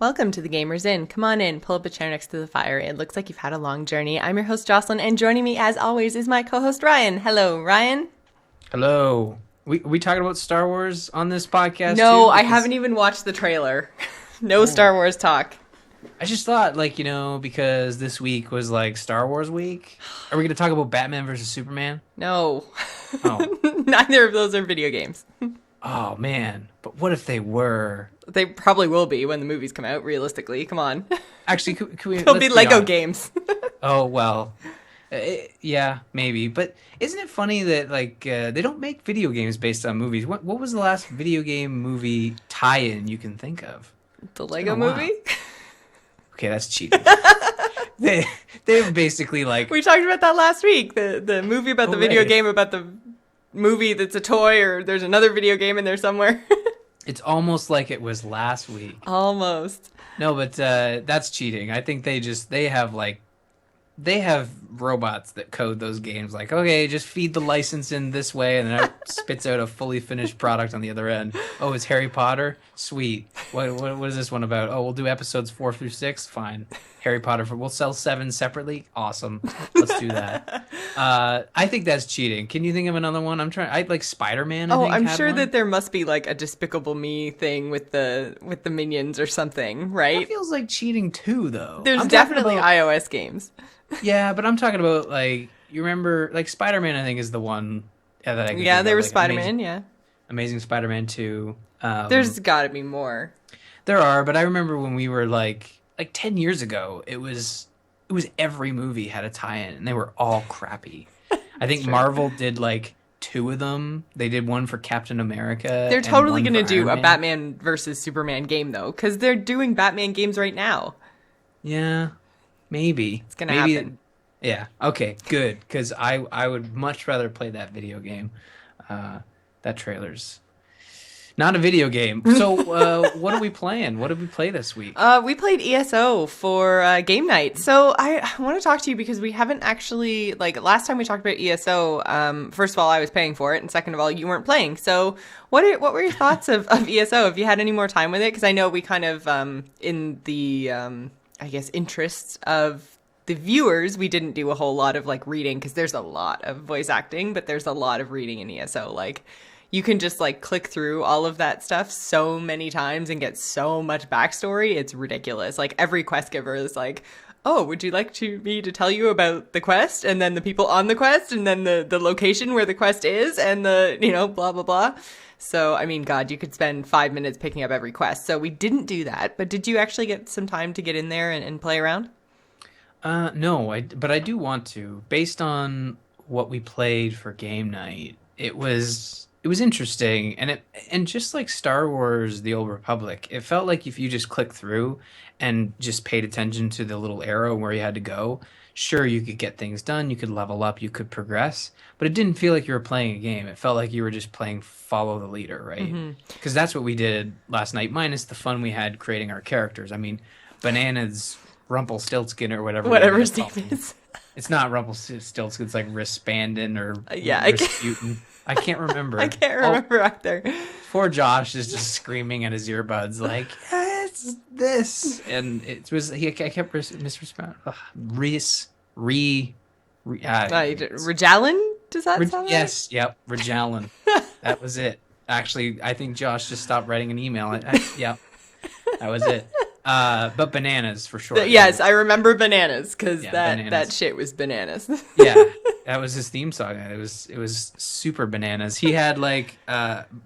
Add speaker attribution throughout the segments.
Speaker 1: Welcome to the Gamers Inn. Come on in, pull up a chair next to the fire. It looks like you've had a long journey. I'm your host, Jocelyn, and joining me, as always, is my co-host, Ryan. Hello, Ryan.
Speaker 2: Hello. We talking about Star Wars on this podcast
Speaker 1: No,
Speaker 2: too?
Speaker 1: I
Speaker 2: Because
Speaker 1: haven't even watched the trailer. No
Speaker 2: oh,
Speaker 1: Star Wars talk.
Speaker 2: I just thought, because this week was like Star Wars week. Are we going to talk about Batman versus Superman?
Speaker 1: No.
Speaker 2: Oh,
Speaker 1: Neither of those are video games.
Speaker 2: oh man. But what if they were?
Speaker 1: They probably will be when the movies come out, realistically. Come on.
Speaker 2: Actually, can we?
Speaker 1: They'll
Speaker 2: Let's
Speaker 1: be
Speaker 2: be
Speaker 1: Lego
Speaker 2: honest.
Speaker 1: games.
Speaker 2: Oh well. Yeah, maybe. But isn't it funny that they don't make video games based on movies? What was the last video game movie tie-in you can think of?
Speaker 1: The
Speaker 2: It's been
Speaker 1: Lego
Speaker 2: a while.
Speaker 1: movie?
Speaker 2: Okay, that's cheating. They they're basically like,
Speaker 1: We talked about that last week. The movie about the
Speaker 2: oh
Speaker 1: video
Speaker 2: right.
Speaker 1: game about the movie that's a toy, or there's another video game in there somewhere.
Speaker 2: It's almost like it was last week.
Speaker 1: Almost.
Speaker 2: No, but that's cheating. I think they have robots that code those games. Like, okay, just feed the license in this way, and then it spits out a fully finished product on the other end. Oh, it's Harry Potter? Sweet. What is this one about? Oh, we'll do episodes 4 through 6. Fine. Harry Potter. We'll sell 7 separately. Awesome. Let's do that. I think that's cheating. Can you think of another one? I like Spider-Man. I
Speaker 1: Oh,
Speaker 2: think
Speaker 1: I'm
Speaker 2: had
Speaker 1: sure
Speaker 2: one.
Speaker 1: that there must be like a Despicable Me thing with the minions or something,
Speaker 2: That
Speaker 1: right?
Speaker 2: feels like cheating too, though.
Speaker 1: There's
Speaker 2: I'm talking
Speaker 1: definitely
Speaker 2: about-
Speaker 1: iOS games.
Speaker 2: Yeah, but I'm talking about you remember Spider-Man. I think is the one that I could
Speaker 1: Yeah,
Speaker 2: think
Speaker 1: there
Speaker 2: of,
Speaker 1: was
Speaker 2: like,
Speaker 1: Spider-Man, yeah.
Speaker 2: Amazing Spider-Man 2.
Speaker 1: There's got to be more.
Speaker 2: There are, but I remember when we were like 10 years ago, it was every movie had a tie-in, and they were all crappy. I think
Speaker 1: true.
Speaker 2: Marvel did like 2 of them. They did one for Captain America.
Speaker 1: They're
Speaker 2: and
Speaker 1: totally
Speaker 2: one
Speaker 1: going to
Speaker 2: for
Speaker 1: do
Speaker 2: Iron
Speaker 1: a
Speaker 2: Man.
Speaker 1: Batman versus Superman game, though, because they're doing Batman games right now.
Speaker 2: Yeah, maybe.
Speaker 1: It's going to
Speaker 2: Maybe.
Speaker 1: happen.
Speaker 2: Yeah. Okay. Good. Because I would much rather play that video game. That trailer's not a video game. So what are we playing? What did we play this week?
Speaker 1: We played ESO for game night. So I want to talk to you because we haven't actually, like, last time we talked about ESO, first of all, I was paying for it, and second of all, you weren't playing. So what were your thoughts of ESO? Have you had any more time with it? Because I know we kind of, in the, I guess, interests of the viewers, we didn't do a whole lot of, like, reading, because there's a lot of voice acting, but there's a lot of reading in ESO. Like, you can just like click through all of that stuff so many times and get so much backstory. It's ridiculous. Like every quest giver is like, oh, would you like me to tell you about the quest? And then the people on the quest, and then the location where the quest is, and the, blah, blah, blah. So, I mean, God, you could spend 5 minutes picking up every quest. So we didn't do that. But did you actually get some time to get in there and play around?
Speaker 2: No, but I do want to. Based on what we played for game night, it was interesting, and just like Star Wars: The Old Republic, it felt like if you just clicked through and just paid attention to the little arrow where you had to go, sure, you could get things done, you could level up, you could progress, but it didn't feel like you were playing a game. It felt like you were just playing follow the leader, right? Because that's what we did last night, minus the fun we had creating our characters. I mean, Bananas Rumpelstiltskin or whatever
Speaker 1: Whatever
Speaker 2: we
Speaker 1: his
Speaker 2: ended up
Speaker 1: name
Speaker 2: calling him.
Speaker 1: is.
Speaker 2: It's not Rumpelstiltskin, it's like Rispandin or
Speaker 1: Yeah, I can't,
Speaker 2: Rasputin. I can't remember.
Speaker 1: I can't
Speaker 2: Oh,
Speaker 1: remember either.
Speaker 2: poor Josh is just screaming at his earbuds like, "Yeah, it's this," and I kept misresponding.
Speaker 1: Regalan? Does that sound right?
Speaker 2: Yes, yep, Regalan. That was it. Actually, I think Josh just stopped writing an email. Yep, that was it. But Bananas for sure.
Speaker 1: Yes, I remember Bananas, because
Speaker 2: Yeah,
Speaker 1: that
Speaker 2: Bananas.
Speaker 1: shit was bananas.
Speaker 2: Yeah, that was his theme song. It was super bananas. He had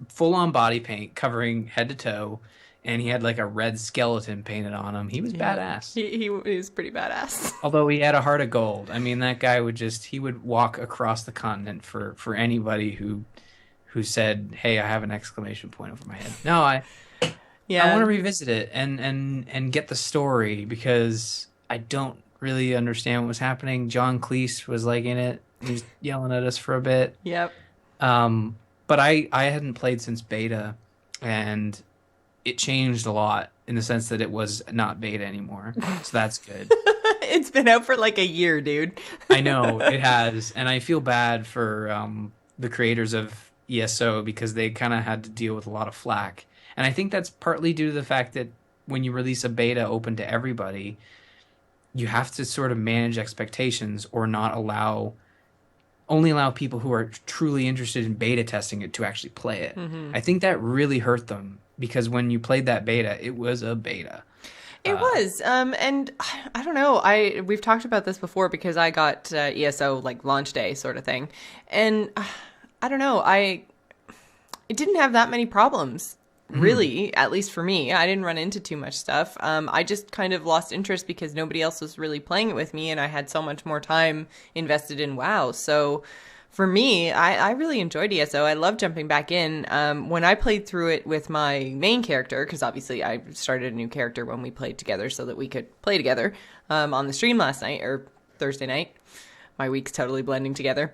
Speaker 2: full on body paint covering head to toe, and he had like a red skeleton painted on him. He was badass.
Speaker 1: He was pretty badass.
Speaker 2: Although he had a heart of gold. I mean, that guy he would walk across the continent for anybody who said, "Hey, I have an exclamation point over my head." No, I want to revisit it and get the story, because I don't really understand what was happening. John Cleese was like in it. He was yelling at us for a bit.
Speaker 1: Yep.
Speaker 2: But I hadn't played since beta, and it changed a lot in the sense that it was not beta anymore. So that's good.
Speaker 1: It's been out for like a year, dude.
Speaker 2: I know it has, and I feel bad for the creators of ESO, because they kind of had to deal with a lot of flack. And I think that's partly due to the fact that when you release a beta open to everybody, you have to sort of manage expectations or not allow only allow people who are truly interested in beta testing it to actually play it.
Speaker 1: Hmm.
Speaker 2: I think that really hurt them because when you played that beta, it was a beta.
Speaker 1: It was, and I don't know. We've talked about this before because I got ESO like launch day sort of thing, and I don't know. It didn't have that many problems, really, at least for me. I didn't run into too much stuff. I just kind of lost interest because nobody else was really playing it with me, and I had so much more time invested in WoW. So for me, I really enjoyed ESO. I love jumping back in. When I played through it with my main character, because obviously I started a new character when we played together so that we could play together on the stream last night, or Thursday night. My week's totally blending together.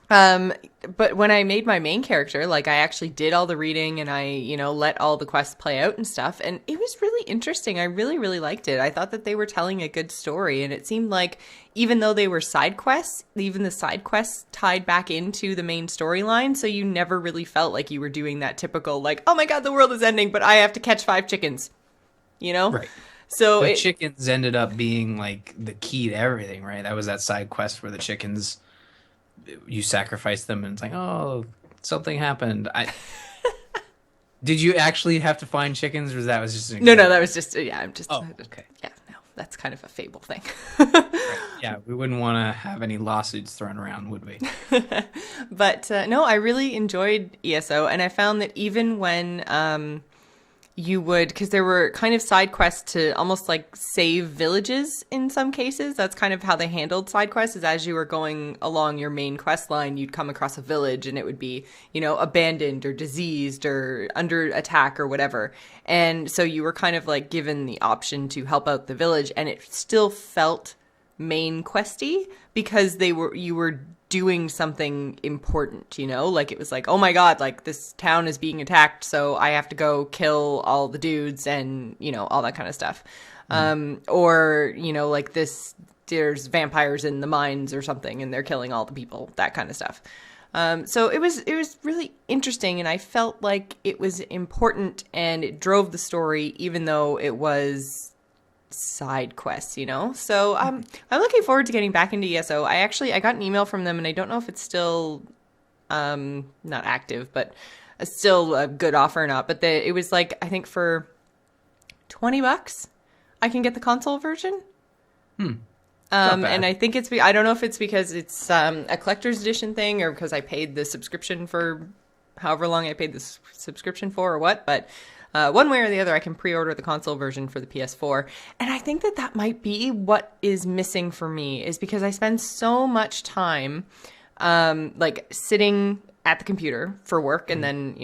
Speaker 1: But when I made my main character, like I actually did all the reading and I, let all the quests play out and stuff. And it was really interesting. I really, really liked it. I thought that they were telling a good story. And it seemed like even though they were side quests, even the side quests tied back into the main storyline. So you never really felt like you were doing that typical, like, oh my God, the world is ending, but I have to catch 5 chickens,
Speaker 2: Right.
Speaker 1: So
Speaker 2: the chickens ended up being like the key to everything, right? That was that side quest where the chickens, you sacrifice them and it's like, oh, something happened. Did you actually have to find chickens, or that was just an
Speaker 1: no,
Speaker 2: example?
Speaker 1: that was just, yeah, I'm just,
Speaker 2: Oh, okay.
Speaker 1: yeah, no, that's kind of a fable thing.
Speaker 2: Right. Yeah, we wouldn't want to have any lawsuits thrown around, would we?
Speaker 1: But no, I really enjoyed ESO, and I found that even when you would, because there were kind of side quests to almost like save villages in some cases. That's kind of how they handled side quests, is as you were going along your main quest line, you'd come across a village and it would be, abandoned or diseased or under attack or whatever. And so you were kind of like given the option to help out the village, and it still felt main questy because you were doing something important, like it was like, oh my God, like this town is being attacked, so I have to go kill all the dudes and all that kind of stuff. Or like this, there's vampires in the mines or something and they're killing all the people, that kind of stuff. So it was really interesting, and I felt like it was important and it drove the story even though it was side quests, So I'm looking forward to getting back into ESO. I got an email from them, and I don't know if it's still not active, but still a good offer or not. But it was like, I think for $20 I can get the console version. And I think I don't know if it's because it's a collector's edition thing or because I paid the subscription for however long I paid the subscription for or what, but one way or the other, I can pre-order the console version for the PS4. And I think that might be what is missing for me, is because I spend so much time like sitting at the computer for work and then,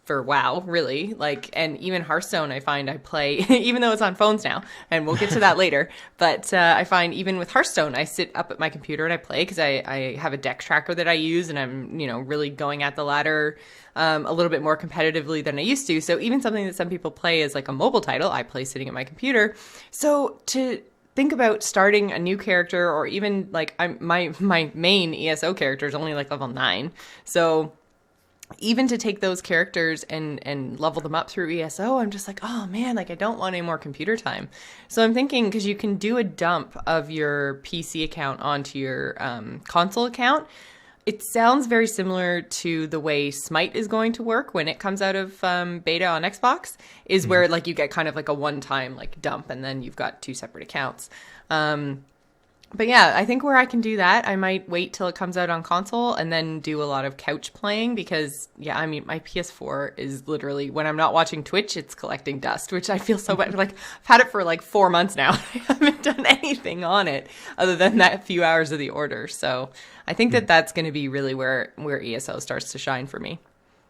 Speaker 1: for WoW, really. Like, and even Hearthstone, I find I play, even though it's on phones now, and we'll get to that later. But I find even with Hearthstone, I sit up at my computer and I play because I have a deck tracker that I use, and I'm, really going at the ladder a little bit more competitively than I used to. So even something that some people play as like a mobile title, I play sitting at my computer. So to think about starting a new character, or even like my main ESO character is only like level 9. So even to take those characters and level them up through ESO, I'm just like, oh man, like I don't want any more computer time. So I'm thinking, because you can do a dump of your PC account onto your console account. It sounds very similar to the way Smite is going to work when it comes out of beta on Xbox, is where like you get kind of like a one-time like dump, and then you've got 2 separate accounts. But yeah, I think where I can do that, I might wait till it comes out on console and then do a lot of couch playing, because, yeah, I mean, my PS4 is literally, when I'm not watching Twitch, it's collecting dust, which I feel so bad. Like, I've had it for like 4 months now. I haven't done anything on it other than that few hours of the order. So I think that's going to be really where ESO starts to shine for me.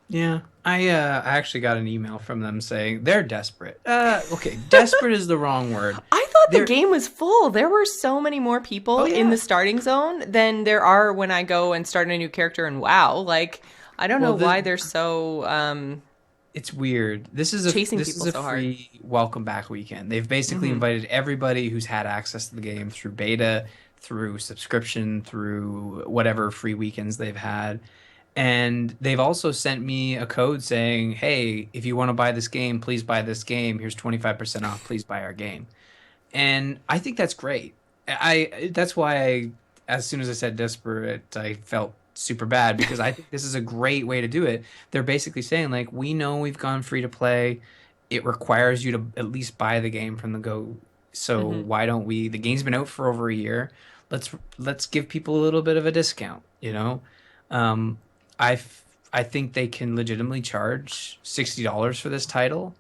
Speaker 2: Yeah, I actually got an email from them saying they're desperate. Okay, desperate is the wrong word.
Speaker 1: I thought the game was full. There were so many more people in the starting zone than there are when I go and start a new character in WoW. Like, I don't know why they're so
Speaker 2: it's weird. This is a free welcome back weekend. They've basically invited everybody who's had access to the game through beta, through subscription, through whatever free weekends they've had. And they've also sent me a code saying, "Hey, if you want to buy this game, please buy this game. Here's 25% off. Please buy our game." And I think that's great. That's why as soon as I said desperate, I felt super bad because I think this is a great way to do it. They're basically saying like, we know we've gone free to play. It requires you to at least buy the game from the go. So
Speaker 1: Hmm.
Speaker 2: why don't we? The game's been out for over a year. Let's give people a little bit of a discount, you know? Um, I think they can legitimately charge $60 for this title.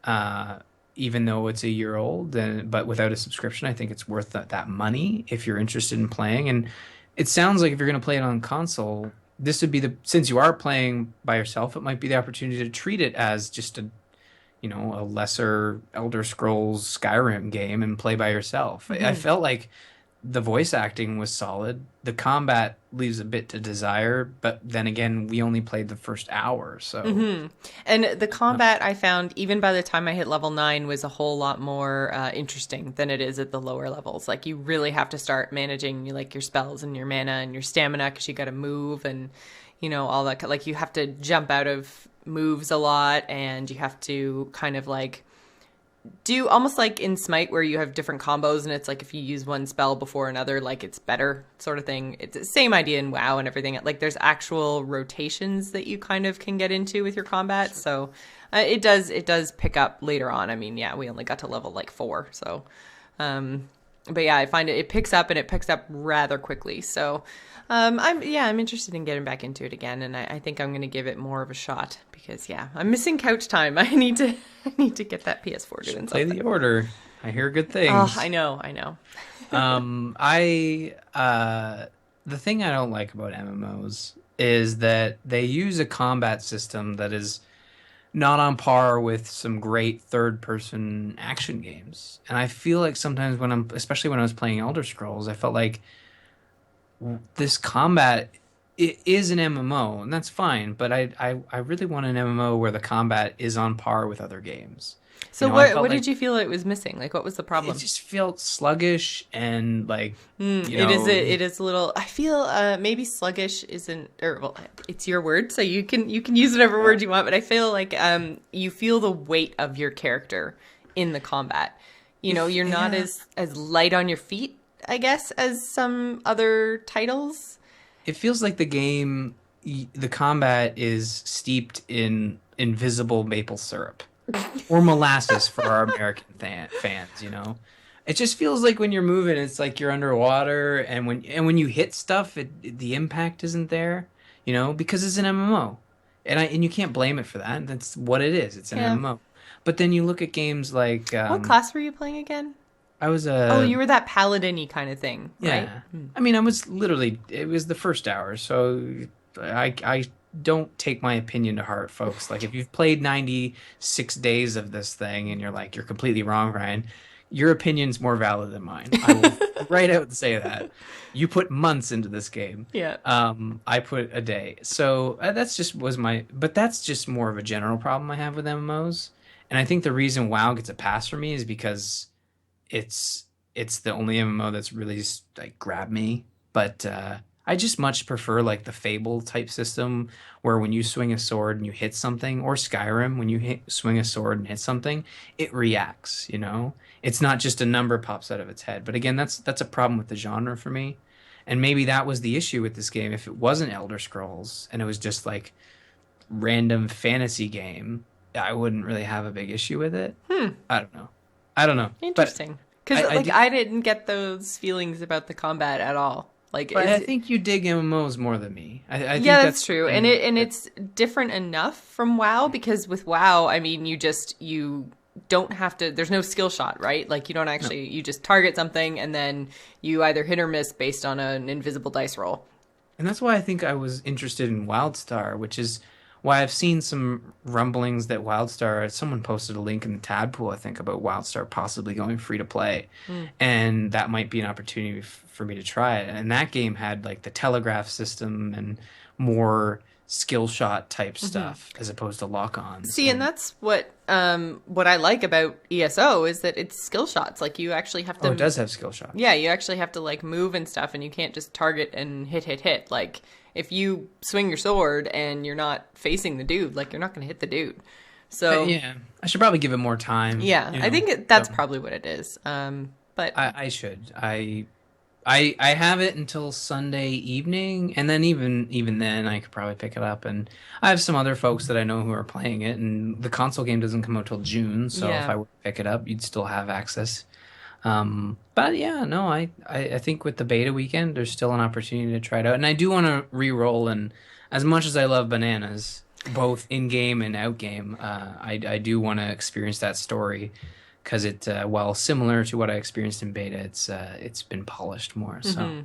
Speaker 2: Uh, Even though it's a year old, but without a subscription, I think it's worth that money if you're interested in playing. And it sounds like if you're going to play it on console, this would be since you are playing by yourself, it might be the opportunity to treat it as just a lesser Elder Scrolls Skyrim game and play by yourself. I
Speaker 1: Hmm.
Speaker 2: felt like the voice acting was solid. The combat leaves a bit to desire, but then again, we only played the first hour, so.
Speaker 1: Hmm. And the combat I found, even by the time I hit level 9, was a whole lot more interesting than it is at the lower levels. Like, you really have to start managing like your spells and your mana and your stamina because you got to move and, all that. Like, you have to jump out of moves a lot, and you have to kind of like do almost like in Smite where you have different combos and it's like if you use one spell before another, like it's better sort of thing. It's the same idea in WoW and everything. Like there's actual rotations that you kind of can get into with your combat. So it does pick up later on. I mean, yeah, we only got to level like 4. So, but yeah, I find it picks up and it picks up rather quickly. So, I'm interested in getting back into it again, and I think I'm going to give it more of a shot because yeah, I'm missing couch time. I need to get that PS4
Speaker 2: Should
Speaker 1: doing
Speaker 2: play the
Speaker 1: something.
Speaker 2: order. I hear good
Speaker 1: Oh, I
Speaker 2: things.
Speaker 1: know, I know.
Speaker 2: I The thing I don't like about MMOs is that they use a combat system that is not on par with some great third person action games. And I feel like sometimes especially when I was playing Elder Scrolls, I felt like this combat it is an MMO, and that's fine, but I really want an MMO where the combat is on par with other games.
Speaker 1: So
Speaker 2: I
Speaker 1: what
Speaker 2: felt
Speaker 1: what
Speaker 2: like
Speaker 1: did you feel it was missing? Like what was the
Speaker 2: it
Speaker 1: problem?
Speaker 2: just felt sluggish and like, you
Speaker 1: It is
Speaker 2: know,
Speaker 1: it is a little. I feel maybe sluggish isn't, or well, it's your word, so you can use whatever
Speaker 2: yeah.
Speaker 1: word you want. But I feel like you feel the weight of your character in the combat. You're not
Speaker 2: Yeah,
Speaker 1: as light on your feet, I guess, as some other titles.
Speaker 2: it feels like the combat is steeped in invisible maple syrup or molasses for our American fans. It just feels like when you're moving, it's like you're underwater, and when you hit stuff, the impact isn't there, because it's an MMO, and you can't blame it for that. That's what it is. It's an
Speaker 1: Yeah.
Speaker 2: MMO. But then you look at games like
Speaker 1: What class were you playing again?
Speaker 2: I was
Speaker 1: Oh,
Speaker 2: a
Speaker 1: you were that paladin-y kind of thing, right?
Speaker 2: Yeah. I mean, it was the first hour, so I don't take my opinion to heart, folks. Like if you've played 96 days of this thing and you're like, you're completely wrong, Ryan, your opinion's more valid than mine. I will right out and say that. You put months into this game.
Speaker 1: Yeah.
Speaker 2: I put a day. So but that's just more of a general problem I have with MMOs. And I think the reason WoW gets a pass for me is because it's it's the only MMO that's really like grabbed me. But I just much prefer like the Fable type system where when you swing a sword and you hit something, or Skyrim when you swing a sword and hit something, it reacts. It's not just a number pops out of its head. But again, that's a problem with the genre for me. And maybe that was the issue with this game. If it wasn't Elder Scrolls and it was just like random fantasy game, I wouldn't really have a big issue with it.
Speaker 1: Hmm.
Speaker 2: I don't know. I don't know. But
Speaker 1: Interesting. Because
Speaker 2: I
Speaker 1: like
Speaker 2: do,
Speaker 1: I didn't get those feelings about the combat at all. Like
Speaker 2: but I
Speaker 1: is
Speaker 2: think you dig MMOs more than me. I think
Speaker 1: yeah,
Speaker 2: that's
Speaker 1: that's true, and
Speaker 2: something that
Speaker 1: it's different enough from WoW because with WoW, I mean, you don't have to. There's no skill shot, right? Like you don't
Speaker 2: no.
Speaker 1: actually you just target something and then you either hit or miss based on an invisible dice roll.
Speaker 2: And that's why I think I was interested in WildStar, which is why I've seen some rumblings that WildStar, someone posted a link in the tab pool, I think, about WildStar possibly going free to play.
Speaker 1: Hmm.
Speaker 2: And that might be an opportunity for me to try it. And that game had like the telegraph system and more skill shot type stuff as opposed to lock-ons.
Speaker 1: See, and
Speaker 2: And
Speaker 1: that's what I like about ESO is that it's skill shots. Like you actually have
Speaker 2: oh, it
Speaker 1: to
Speaker 2: does have skill shots.
Speaker 1: yeah, you actually have to like move and stuff and you can't just target and hit. Like if you swing your sword and you're not facing the dude, like you're not going to hit the dude. So
Speaker 2: Yeah, I should probably give it more time.
Speaker 1: yeah, I think that's probably what it is. But
Speaker 2: I should. I have it until Sunday evening, and then even then, I could probably pick it up. And I have some other folks that I know who are playing it, and the console game doesn't come out till June, so if
Speaker 1: yeah.
Speaker 2: I were to pick it up, you'd still have access. But yeah, no, I think with the beta weekend, there's still an opportunity to try it out, and I do want to re-roll. And as much as I love bananas, both in game and out game, I do want to experience that story because while similar to what I experienced in beta, it's been polished more. So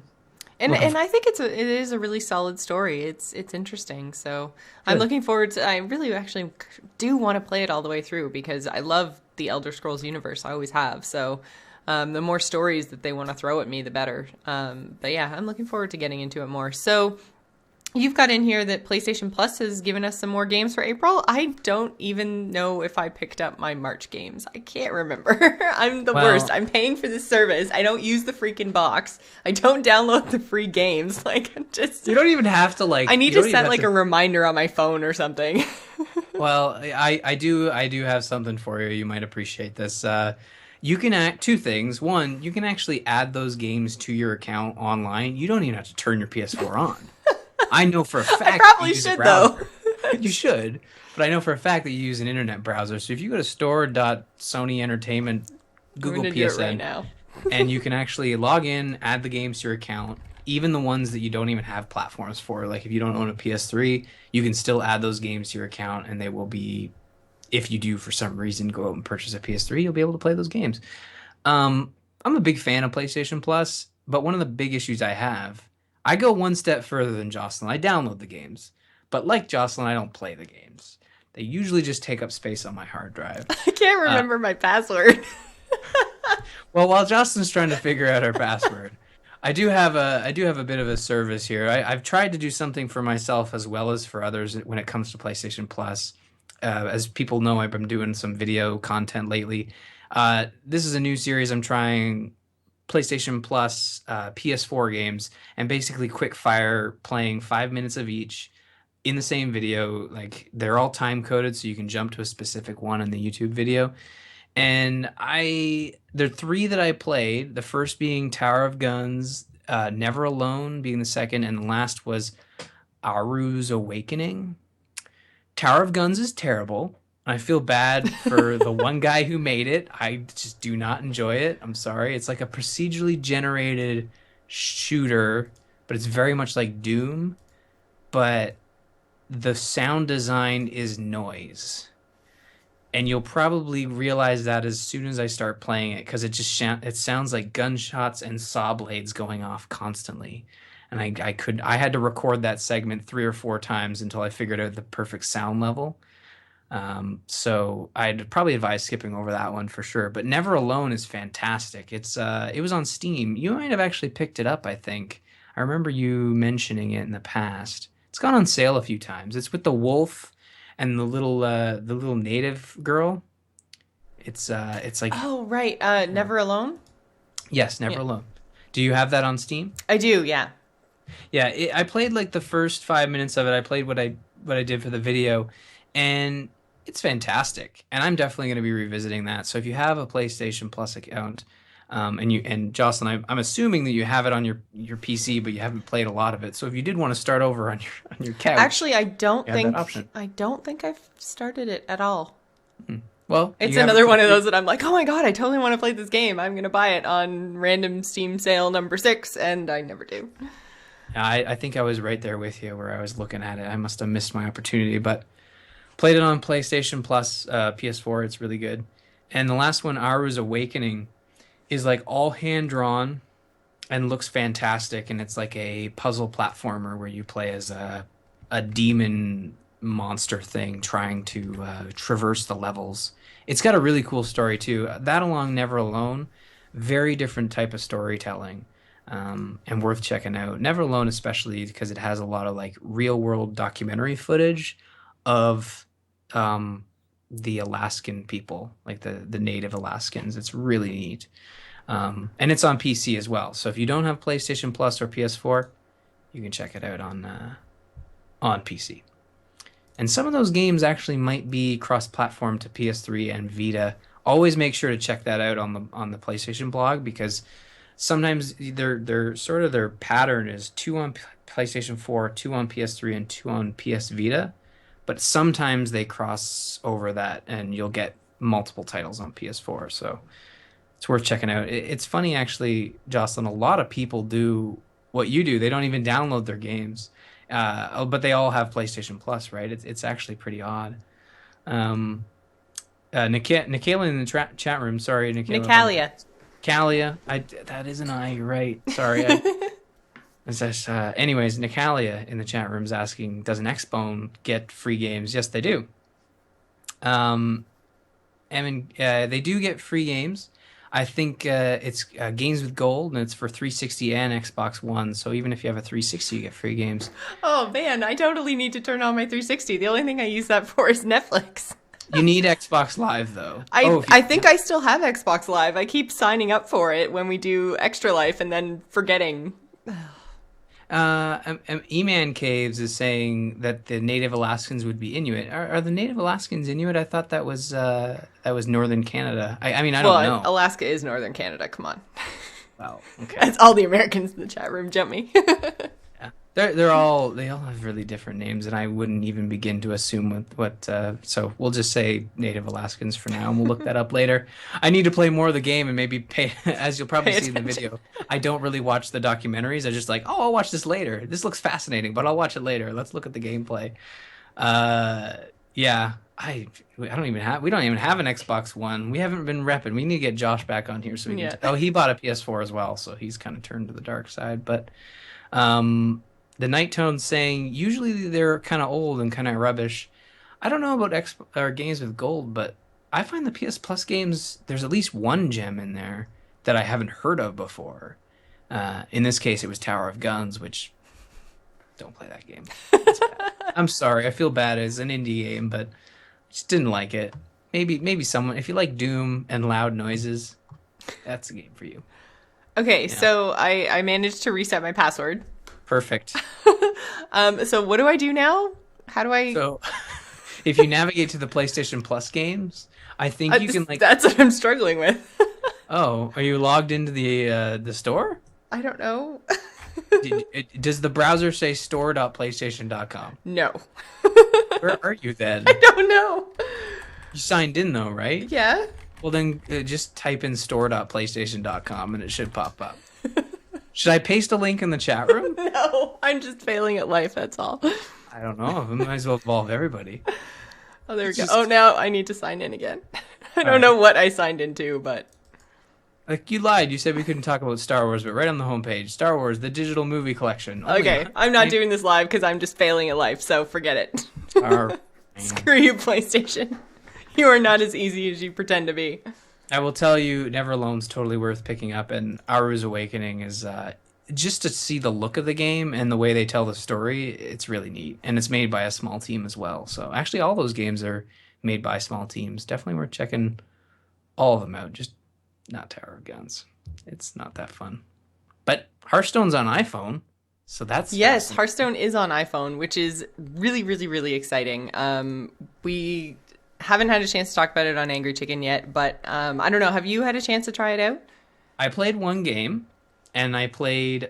Speaker 1: And I think it is a really solid story. It's interesting. So I'm
Speaker 2: good.
Speaker 1: looking forward to. I really actually do want to play it all the way through because I love the Elder Scrolls universe. I always have. So the more stories that they want to throw at me, the better. But yeah, I'm looking forward to getting into it more. So you've got in here that PlayStation Plus has given us some more games for April. I don't even know if I picked up my March games. I can't remember. I'm the worst. I'm paying for this service. I don't use the freaking box. I don't download the free games. Like, just
Speaker 2: You don't even have to
Speaker 1: I need to set like a reminder on my phone or something.
Speaker 2: Well, I do have something for you. You might appreciate this. You can add two things. One, you can actually add those games to your account online. You don't even have to turn your PS4 on. I know for a fact
Speaker 1: I probably should though.
Speaker 2: You should, but I know for a fact that you use an internet browser. So if you go to store.sonyentertainment, Google
Speaker 1: I'm gonna do it
Speaker 2: PSN,
Speaker 1: right now.
Speaker 2: and you can actually log in, add the games to your account, even the ones that you don't even have platforms for. Like if you don't own a PS3, you can still add those games to your account, and they will be, if you do for some reason go out and purchase a PS3, you'll be able to play those games. I'm a big fan of PlayStation Plus, but one of the big issues I go one step further than Jocelyn. I download the games, but like Jocelyn, I don't play the games. They usually just take up space on my hard drive.
Speaker 1: I can't remember my password.
Speaker 2: Well, while Jocelyn's trying to figure out her password, I do have a bit of a service here. I've tried to do something for myself as well as for others when it comes to PlayStation Plus. As people know, I've been doing some video content lately. This is a new series I'm trying. PlayStation Plus PS4 games, and basically quick fire playing 5 minutes of each in the same video. Like they're all time coded, so you can jump to a specific one in the YouTube video. And there are three that I played. The first being Tower of Guns, Never Alone being the second, and the last was Aru's Awakening. Tower of Guns is terrible. I feel bad for the one guy who made it. I just do not enjoy it. I'm sorry. It's like a procedurally generated shooter, but it's very much like Doom. But the sound design is noise. And you'll probably realize that as soon as I start playing it, because it sounds like gunshots and saw blades going off constantly. And I had to record that segment 3 or 4 times until I figured out the perfect sound level. So I'd probably advise skipping over that one for sure. But Never Alone is fantastic. It was on Steam. You might have actually picked it up, I think. I remember you mentioning it in the past. It's gone on sale a few times. It's with the wolf and the little native girl. It's like
Speaker 1: Oh right, Never Alone.
Speaker 2: yes, Never Alone. Do you have that on Steam?
Speaker 1: I do, yeah.
Speaker 2: Yeah, I played like the first 5 minutes of it. I played what I did for the video, and it's fantastic. And I'm definitely going to be revisiting that. So if you have a PlayStation Plus account, and Jocelyn, I'm assuming that you have it on your PC, but you haven't played a lot of it. So if you did want to start over on your couch,
Speaker 1: Actually, I don't think I've started it at all.
Speaker 2: Well,
Speaker 1: it's another one of those that I'm like, oh my god, I totally want to play this game. I'm gonna buy it on random Steam sale number 6, and I never do.
Speaker 2: I think I was right there with you where I was looking at it. I must have missed my opportunity, but played it on PlayStation Plus, PS4. It's really good. And the last one, Aru's Awakening, is like all hand drawn and looks fantastic. And it's like a puzzle platformer where you play as a demon monster thing trying to traverse the levels. It's got a really cool story too. That along Never Alone, very different type of storytelling. And worth checking out. Never Alone, especially because it has a lot of like real world documentary footage of the Alaskan people, like the native Alaskans. It's really neat. And it's on PC as well. So if you don't have PlayStation Plus or PS4, you can check it out on on PC. And some of those games actually might be cross-platform to PS3 and Vita. Always make sure to check that out on the PlayStation blog, because sometimes their sort of their pattern is two on PlayStation 4, two on PS3, and two on PS Vita. But sometimes they cross over that, and you'll get multiple titles on PS4. So it's worth checking out. It's funny, actually, Jocelyn. A lot of people do what you do. They don't even download their games, but they all have PlayStation Plus, right? It's actually pretty odd. Um, Nicalia in the chat room. Sorry, Nicalia.
Speaker 1: Nicalia.
Speaker 2: Calia. That is an I. You're right. Sorry. Anyways, Nicalia in the chat room is asking, does an Xbone get free games? Yes, they do. They do get free games. I think it's games with gold, and it's for 360 and Xbox One. So even if you have a 360, you get free games.
Speaker 1: Oh man, I totally need to turn on my 360. The only thing I use that for is Netflix.
Speaker 2: You need Xbox Live, though.
Speaker 1: I think I still have Xbox Live. I keep signing up for it when we do Extra Life and then forgetting.
Speaker 2: E-Man Caves is saying that the Native Alaskans would be Inuit. Are the Native Alaskans Inuit? I thought that was Northern Canada. I mean, I don't know.
Speaker 1: Alaska is Northern Canada. Come on.
Speaker 2: Well, okay.
Speaker 1: That's all the Americans in the chat room jump me.
Speaker 2: Yeah. They all have really different names, and I wouldn't even begin to assume what. So we'll just say Native Alaskans for now, and we'll look that up later. I need to play more of the game and maybe pay, as you'll probably see in the video. I don't really watch the documentaries. I just I'll watch this later. This looks fascinating, but I'll watch it later. Let's look at the gameplay. Yeah, we don't even have an Xbox One. We haven't been repping. We need to get Josh back on here so we can. He bought a PS4 as well, so he's kind of turned to the dark side, but. The Night Tone's saying usually they're kind of old and kind of rubbish. I don't know about games with gold, but I find the PS Plus games, there's at least one gem in there that I haven't heard of before. In this case, it was Tower of Guns, which don't play that game. I'm sorry, I feel bad. It's an indie game, but I just didn't like it. Maybe someone, if you like Doom and loud noises, that's a game for you.
Speaker 1: Okay, so I managed to reset my password.
Speaker 2: Perfect.
Speaker 1: So what do I do now? How do I?
Speaker 2: So, if you navigate to the PlayStation Plus games, I think you can
Speaker 1: That's what I'm struggling with.
Speaker 2: Oh, are you logged into the store?
Speaker 1: I don't know.
Speaker 2: Does the browser say store.playstation.com?
Speaker 1: No.
Speaker 2: Where are you then?
Speaker 1: I don't know.
Speaker 2: You signed in though, right?
Speaker 1: Yeah.
Speaker 2: Well, then just type in store.playstation.com and it should pop up. Should I paste a link in the chat room?
Speaker 1: No, I'm just failing at life, that's all.
Speaker 2: I don't know. We might as well involve everybody.
Speaker 1: Oh, there we go. Oh, now I need to sign in again. I don't know what I signed into, but...
Speaker 2: You lied. You said we couldn't talk about Star Wars, but right on the homepage, Star Wars, the digital movie collection.
Speaker 1: Okay, I'm not doing this live because I'm just failing at life, so forget it. Screw you, PlayStation. You are not as easy as you pretend to be.
Speaker 2: I will tell you, Never Alone's totally worth picking up, and Aru's Awakening is just to see the look of the game and the way they tell the story. It's really neat, and it's made by a small team as well. So actually, all those games are made by small teams. Definitely worth checking all of them out. Just not Tower of Guns. It's not that fun. But Hearthstone's on iPhone, so that's
Speaker 1: yes. Hearthstone is on iPhone, which is really, really, really exciting. We haven't had a chance to talk about it on Angry Chicken yet, but I don't know. Have you had a chance to try it out?
Speaker 2: I played one game, and I played...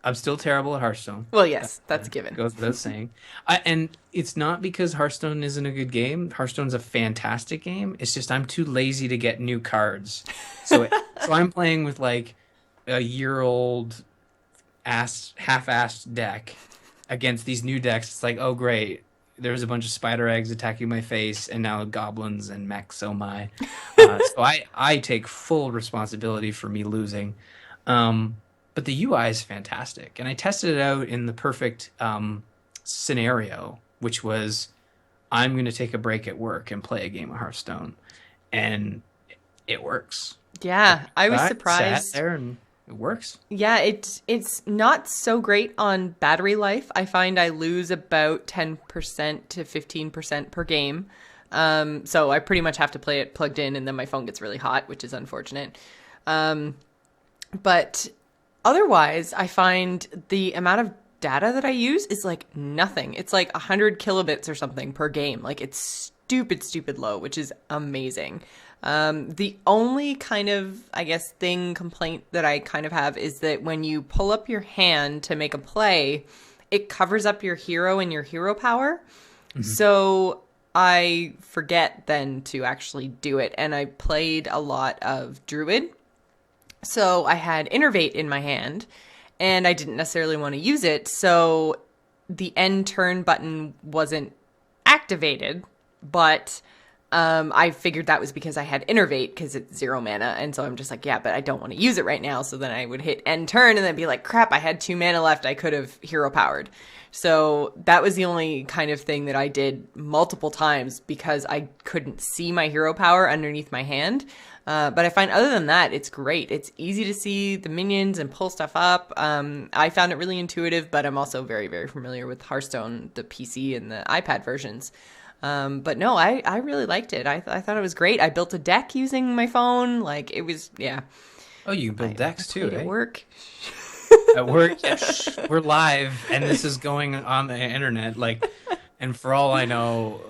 Speaker 2: I'm still terrible at Hearthstone.
Speaker 1: Well, yes, that's a given.
Speaker 2: Goes without saying. And it's not because Hearthstone isn't a good game. Hearthstone's a fantastic game. It's just I'm too lazy to get new cards. So I'm playing with like a year-old half-assed deck against these new decks. It's like, oh, great. There's a bunch of spider eggs attacking my face, and now goblins and mechs, oh my. So I take full responsibility for me losing. But the UI is fantastic. And I tested it out in the perfect scenario, which was I'm going to take a break at work and play a game of Hearthstone. And it works.
Speaker 1: Yeah, I was surprised.
Speaker 2: Sat there and it works.
Speaker 1: Yeah, it's not so great on battery life. I find I lose about 10% to 15% per game. So I pretty much have to play it plugged in, and then my phone gets really hot, which is unfortunate. But otherwise, I find the amount of data that I use is like nothing. It's like 100 kilobits or something per game. Like it's stupid low, which is amazing. The only kind of, I guess, complaint that I kind of have is that when you pull up your hand to make a play, it covers up your hero and your hero power. Mm-hmm. So I forget then to actually do it. And I played a lot of Druid. So I had Innervate in my hand and I didn't necessarily want to use it. So the end turn button wasn't activated, but I figured that was because I had Innervate because it's 0 mana. And so I'm just like, yeah, but I don't want to use it right now. So then I would hit end turn and then be like, crap, I had 2 mana left. I could have hero powered. So that was the only kind of thing that I did multiple times because I couldn't see my hero power underneath my hand. But I find other than that, it's great. It's easy to see the minions and pull stuff up. I found it really intuitive, but I'm also very, very familiar with Hearthstone, the PC and the iPad versions. But no, I really liked it. I thought it was great. I built a deck using my phone. Like it was, yeah.
Speaker 2: Oh, you build decks too,
Speaker 1: at work.
Speaker 2: At work, yes. We're live, and this is going on the internet. Like, and for all I know,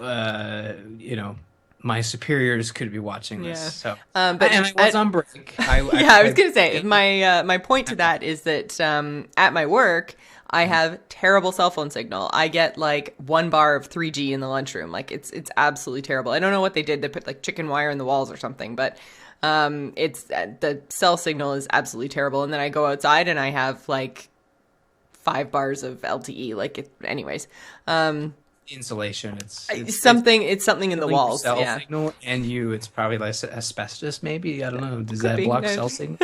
Speaker 2: my superiors could be watching this. Yeah. So, and I was on break.
Speaker 1: I was gonna say my point to that is that at my work, I have terrible cell phone signal. I get like 1 bar of 3G in the lunchroom. Like it's absolutely terrible. I don't know what they did. They put like chicken wire in the walls or something, but it's the cell signal is absolutely terrible. And then I go outside and I have like 5 bars of LTE. Anyways.
Speaker 2: Insulation. It's
Speaker 1: something in the walls.
Speaker 2: Cell signal and it's probably like asbestos. Maybe I don't know. Does that block cell signal?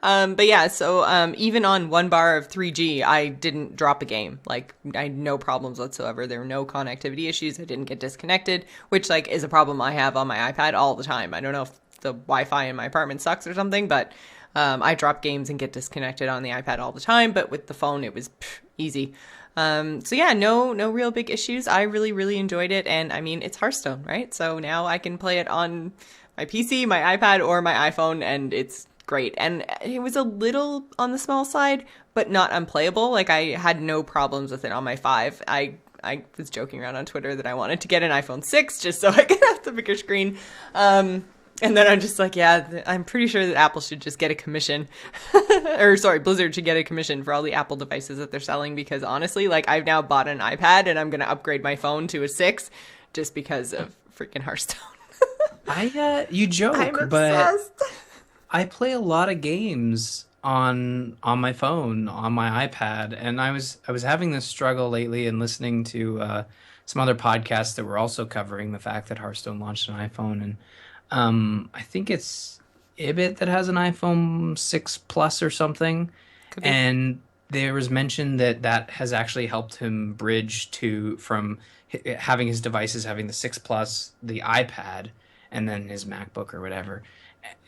Speaker 1: But yeah, so even on 1 bar of 3G, I didn't drop a game. Like I had no problems whatsoever. There were no connectivity issues. I didn't get disconnected, which like is a problem I have on my iPad all the time. I don't know if the Wi-Fi in my apartment sucks or something, but I drop games and get disconnected on the iPad all the time. But with the phone, it was easy. So yeah, no real big issues. I really, really enjoyed it. And I mean, it's Hearthstone, right? So now I can play it on my PC, my iPad, or my iPhone, and it's great. And it was a little on the small side, but not unplayable. Like I had no problems with it on my 5. I was joking around on Twitter that I wanted to get an iPhone 6 just so I could have the bigger screen. And then I'm just like, yeah, I'm pretty sure that Apple should just get a commission. Blizzard should get a commission for all the Apple devices that they're selling because honestly, like I've now bought an iPad and I'm going to upgrade my phone to a 6 just because of freaking Hearthstone.
Speaker 2: You joke,
Speaker 1: I'm
Speaker 2: but
Speaker 1: obsessed.
Speaker 2: I play a lot of games on my phone, on my iPad, and I was having this struggle lately and listening to some other podcasts that were also covering the fact that Hearthstone launched an iPhone, and I think it's Ibit that has an iPhone 6 Plus or something, and there was mention that has actually helped him bridge from having his devices having the 6 Plus, the iPad, and then his MacBook or whatever.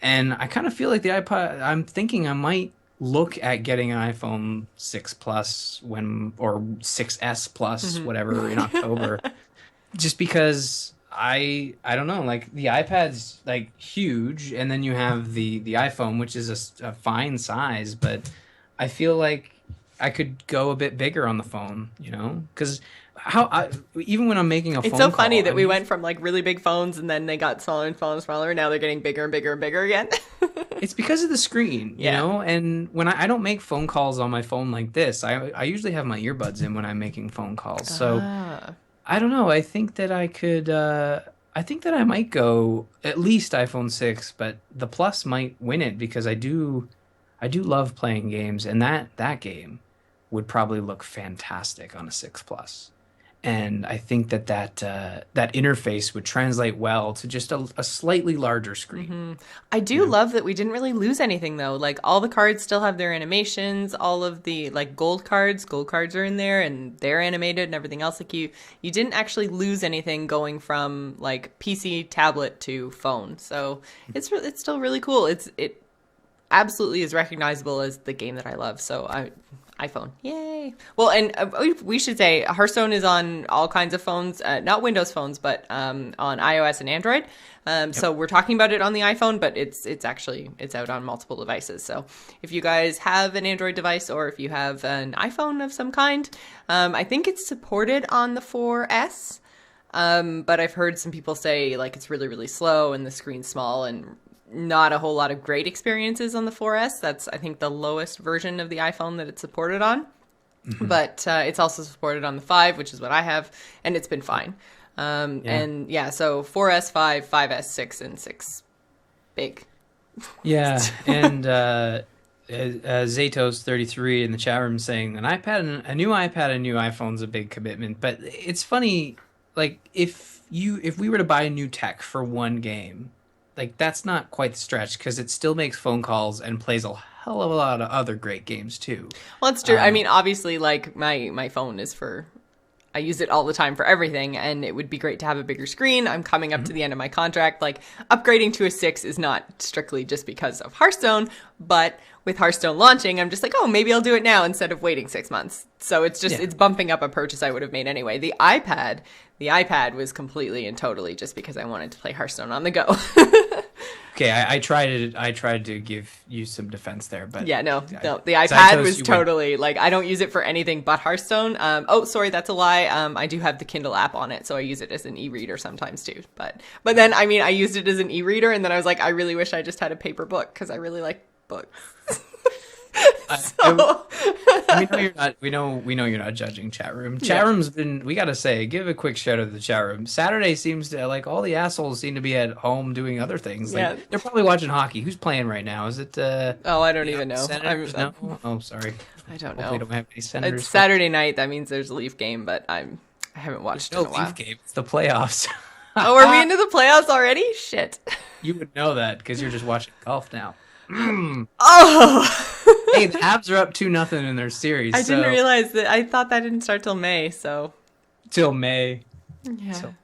Speaker 2: And I kind of feel like the iPod, I'm thinking I might look at getting an iPhone 6 Plus or 6S Plus, whatever, in October, just because I don't know, like the iPad's like huge, and then you have the iPhone, which is a fine size, but I feel like I could go a bit bigger on the phone, because even when I'm making a phone call...
Speaker 1: It's so funny that we went from like really big phones and then they got smaller and smaller and smaller, and now they're getting bigger and bigger and bigger again.
Speaker 2: It's because of the screen, you know? And when I don't make phone calls on my phone like this, I usually have my earbuds in when I'm making phone calls. So I don't know. I think that I could... I think that I might go at least iPhone 6, but the Plus might win it because I do love playing games, and that game would probably look fantastic on a 6 Plus. And I think that interface would translate well to just a slightly larger screen.
Speaker 1: Mm-hmm. I do love that we didn't really lose anything, though. Like, all the cards still have their animations. All of the, like, gold cards are in there, and they're animated and everything else. Like, you didn't actually lose anything going from, like, PC, tablet to phone. So it's still really cool. It absolutely is recognizable as the game that I love. So iPhone. Yay. Well, and we should say Hearthstone is on all kinds of phones, not Windows phones, but on iOS and Android. So we're talking about it on the iPhone, but it's out on multiple devices. So if you guys have an Android device or if you have an iPhone of some kind, I think it's supported on the 4S. But I've heard some people say like it's really, really slow and the screen's small and not a whole lot of great experiences on the 4S. That's, I think, the lowest version of the iPhone that it's supported on. Mm-hmm. But it's also supported on the 5, which is what I have, and it's been fine. And yeah, so 4S, 5, 5S, 6, and 6 big.
Speaker 2: Yeah, and Zatos33 in the chat room saying a new iPad, a new iPhone's a big commitment. But it's funny, like if we were to buy a new tech for one game, like that's not quite the stretch because it still makes phone calls and plays a hell of a lot of other great games too.
Speaker 1: Well, it's true. I mean, obviously, like my phone is I use it all the time for everything, and it would be great to have a bigger screen. I'm coming up to the end of my contract. Like, upgrading to a 6 is not strictly just because of Hearthstone, but with Hearthstone launching, I'm just like, oh, maybe I'll do it now instead of waiting 6 months. So it's just, it's bumping up a purchase I would have made anyway. The iPad was completely and totally just because I wanted to play Hearthstone on the go.
Speaker 2: Okay, I tried to give you some defense there, but
Speaker 1: yeah, no, the iPad was totally like I don't use it for anything but Hearthstone. Oh, sorry, that's a lie. I do have the Kindle app on it, so I use it as an e-reader sometimes too. But then I mean, I used it as an e-reader, and then I was like, I really wish I just had a paper book because I really like books. So.
Speaker 2: we know you're not judging chat room. Chat room's been, we gotta say, give a quick shout out to the chat room. Saturday seems to, like, all the assholes seem to be at home doing other things. Like, they're probably watching hockey. Who's playing right now? Is it
Speaker 1: oh, I don't even know.
Speaker 2: No? Oh, sorry.
Speaker 1: I don't know.
Speaker 2: Hopefully don't have any Senators.
Speaker 1: It's Saturday night. That means there's a Leaf game, but I haven't watched it in a while.
Speaker 2: Leaf game. It's the playoffs.
Speaker 1: Oh, are we into the playoffs already? Shit.
Speaker 2: You would know that because you're just watching golf now.
Speaker 1: Oh.
Speaker 2: Hey, the Habs are up 2-0 in their series.
Speaker 1: I didn't realize that. I thought that didn't start till May, so.
Speaker 2: Till May.
Speaker 1: Yeah.
Speaker 2: So,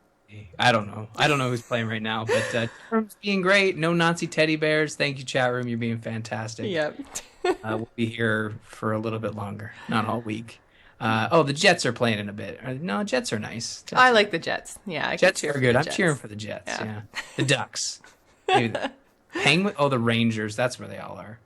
Speaker 2: I don't know. I don't know who's playing right now, but chat room's being great. No Nazi teddy bears. Thank you, chat room. You're being fantastic.
Speaker 1: Yep.
Speaker 2: We'll be here for a little bit longer, not all week. The Jets are playing in a bit. No, Jets are nice.
Speaker 1: I like the Jets. Yeah,
Speaker 2: Jets are good. I'm cheering for the Jets. Yeah. The Ducks. Maybe the Rangers. That's where they all are.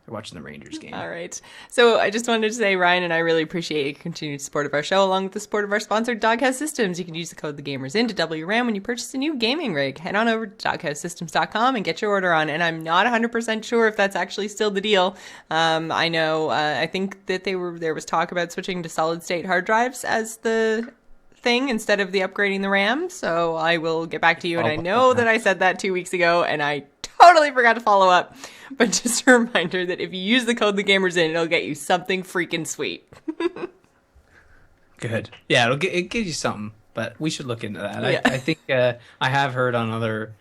Speaker 2: They're watching the Rangers game.
Speaker 1: All right. So I just wanted to say, Ryan and I really appreciate your continued support of our show, along with the support of our sponsor, Doghouse Systems. You can use the code TheGamersIn to double your RAM when you purchase a new gaming rig. Head on over to doghousesystems.com and get your order on. And I'm not 100% sure if that's actually still the deal. I know, I think that there was talk about switching to solid-state hard drives as the thing instead of the upgrading the RAM. So I will get back to you. And I know that I said that 2 weeks ago, and I totally forgot to follow up. But just a reminder that if you use the code TheGamersIn, it'll get you something freaking sweet.
Speaker 2: Good. Yeah, it gives you something, but we should look into that. Yeah. I think I have heard on other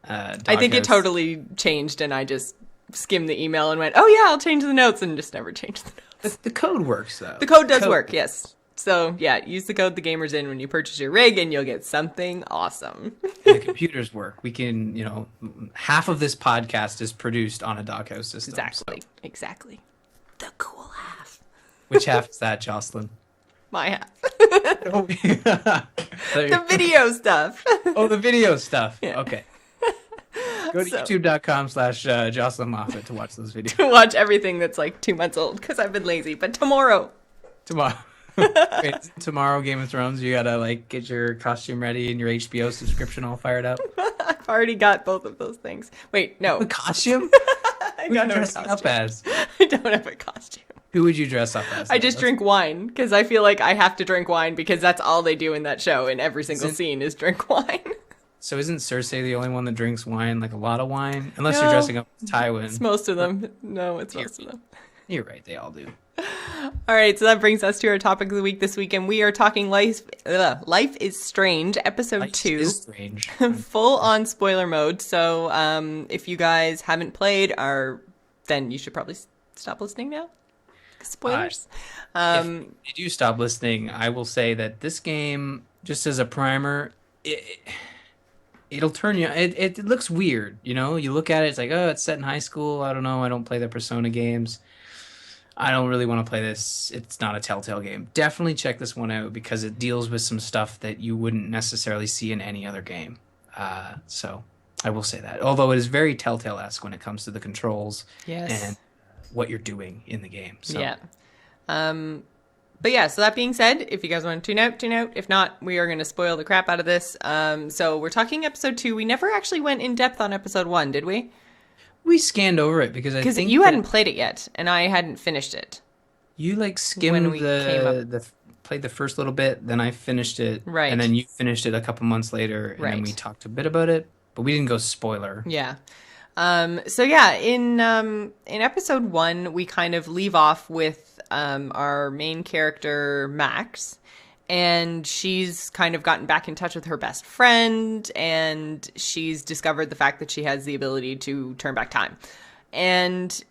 Speaker 1: I think it totally changed, and I just skimmed the email and went, oh yeah, I'll change the notes, and just never changed the notes.
Speaker 2: The code works, though.
Speaker 1: The code does work, yes. So, yeah, use the code TheGamersIn when you purchase your rig, and you'll get something awesome.
Speaker 2: The computers work. We can, half of this podcast is produced on a Doghouse system.
Speaker 1: Exactly. The cool half.
Speaker 2: Which half is that, Jocelyn?
Speaker 1: My half. The video stuff.
Speaker 2: Oh, the video stuff. Yeah. Okay. Go to
Speaker 1: So-
Speaker 2: youtube.com/Jocelyn Moffat to watch those videos.
Speaker 1: To watch everything that's like 2 months old, because I've been lazy. But tomorrow.
Speaker 2: Wait, tomorrow, Game of Thrones, you gotta get your costume ready and your HBO subscription all fired up.
Speaker 1: I've already got both of those things. Wait, no.
Speaker 2: A costume?
Speaker 1: I
Speaker 2: Who
Speaker 1: don't
Speaker 2: are you
Speaker 1: have a
Speaker 2: dressing
Speaker 1: costume.
Speaker 2: up as?
Speaker 1: I don't have a costume.
Speaker 2: Who would you dress up as?
Speaker 1: I just drink wine because I feel like I have to drink wine because that's all they do in that show. In every single scene is drink wine.
Speaker 2: So isn't Cersei the only one that drinks wine, like a lot of wine? Unless you're dressing up as Tywin.
Speaker 1: It's most of them. No, it's most of them.
Speaker 2: You're right, they all do.
Speaker 1: All right, so that brings us to our topic of the week this week, and we are talking Life is Strange, episode 2.
Speaker 2: Life is strange.
Speaker 1: Full on spoiler mode. So if you guys haven't played, then you should probably stop listening now. Spoilers.
Speaker 2: If you do stop listening, I will say that this game, just as a primer, it'll turn you. It looks weird, You look at it, it's like, oh, it's set in high school. I don't know. I don't play the Persona games. I don't really want to play this. It's not a Telltale game. Definitely check this one out because it deals with some stuff that you wouldn't necessarily see in any other game. So I will say that. Although it is very Telltale-esque when it comes to the controls and
Speaker 1: Yes.
Speaker 2: what you're doing in the game. So
Speaker 1: Yeah. Um, but yeah, so that being said, if you guys want to tune out, tune out. If not, we are going to spoil the crap out of this. So we're talking episode 2. We never actually went in depth on episode 1, did we?
Speaker 2: we scanned over it because I
Speaker 1: Because
Speaker 2: think
Speaker 1: you hadn't
Speaker 2: that
Speaker 1: played it yet, and I hadn't finished it
Speaker 2: you like
Speaker 1: when
Speaker 2: skimmed
Speaker 1: we came up.
Speaker 2: the played the first little bit, then I finished it, and
Speaker 1: Right,
Speaker 2: then you finished it a couple months later, and then we
Speaker 1: right.
Speaker 2: talked a bit about it, but we didn't go spoiler.
Speaker 1: Yeah. So yeah, in episode 1, we kind of leave off with our main character Max, and she's kind of gotten back in touch with her best friend, and she's discovered the fact that she has the ability to turn back time. And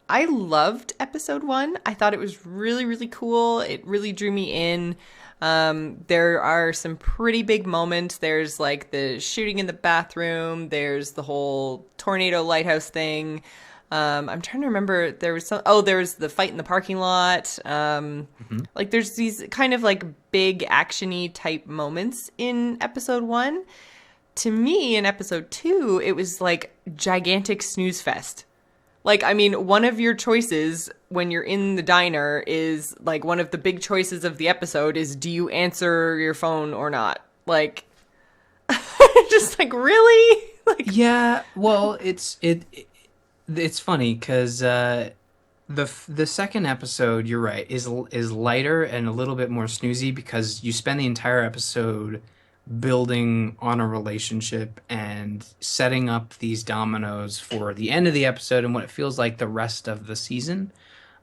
Speaker 1: I loved episode 1. I thought it was really, really cool. It really drew me in. There are some pretty big moments. There's like the shooting in the bathroom. There's the whole tornado lighthouse thing. I'm trying to remember. There was some. Oh, there was the fight in the parking lot.
Speaker 2: Hmm.
Speaker 1: Like there's these kind of like big actiony type moments in episode 1. To me, in episode 2, it was like gigantic snooze fest. Like, I mean, one of your choices when you're in the diner is like one of the big choices of the episode is do you answer your phone or not? Like, just like, really? Like,
Speaker 2: Yeah, well, it's funny because the second episode, you're right, is lighter and a little bit more snoozy because you spend the entire episode building on a relationship and setting up these dominoes for the end of the episode and what it feels like the rest of the season.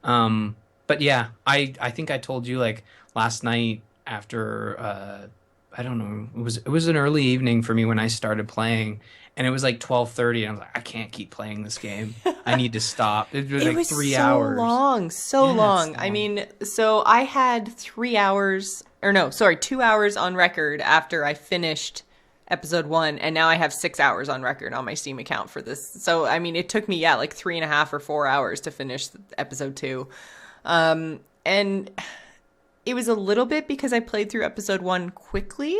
Speaker 2: But yeah, I think I told you like last night after I don't know, it was an early evening for me when I started playing and it was like 12:30 and I was like I can't keep playing this game. I need to stop. It was
Speaker 1: it
Speaker 2: like
Speaker 1: was
Speaker 2: 3
Speaker 1: so
Speaker 2: hours.
Speaker 1: long, so
Speaker 2: Yeah, it's
Speaker 1: long. I
Speaker 2: long.
Speaker 1: mean, so I had 3 hours, or no, sorry, 2 hours on record after I finished episode 1, and now I have 6 hours on record on my Steam account for this. So, I mean, it took me, yeah, like 3.5 or 4 hours to finish episode 2. And it was a little bit because I played through episode 1 quickly.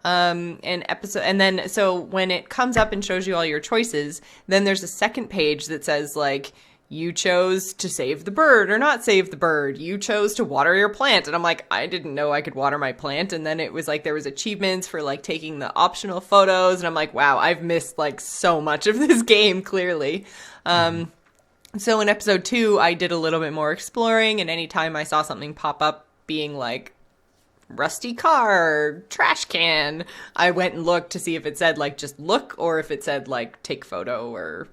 Speaker 1: And then so when it comes up and shows you all your choices, then there's a second page that says like you chose to save the bird or not save the bird. You chose to water your plant. And I'm like, I didn't know I could water my plant. And then it was like there was achievements for like taking the optional photos. And I'm like, wow, I've missed like so much of this game clearly.
Speaker 2: Mhm.
Speaker 1: So in episode 2, I did a little bit more exploring, and anytime I saw something pop up being like rusty car, trash can, I went and looked to see if it said like just look or if it said like take photo or,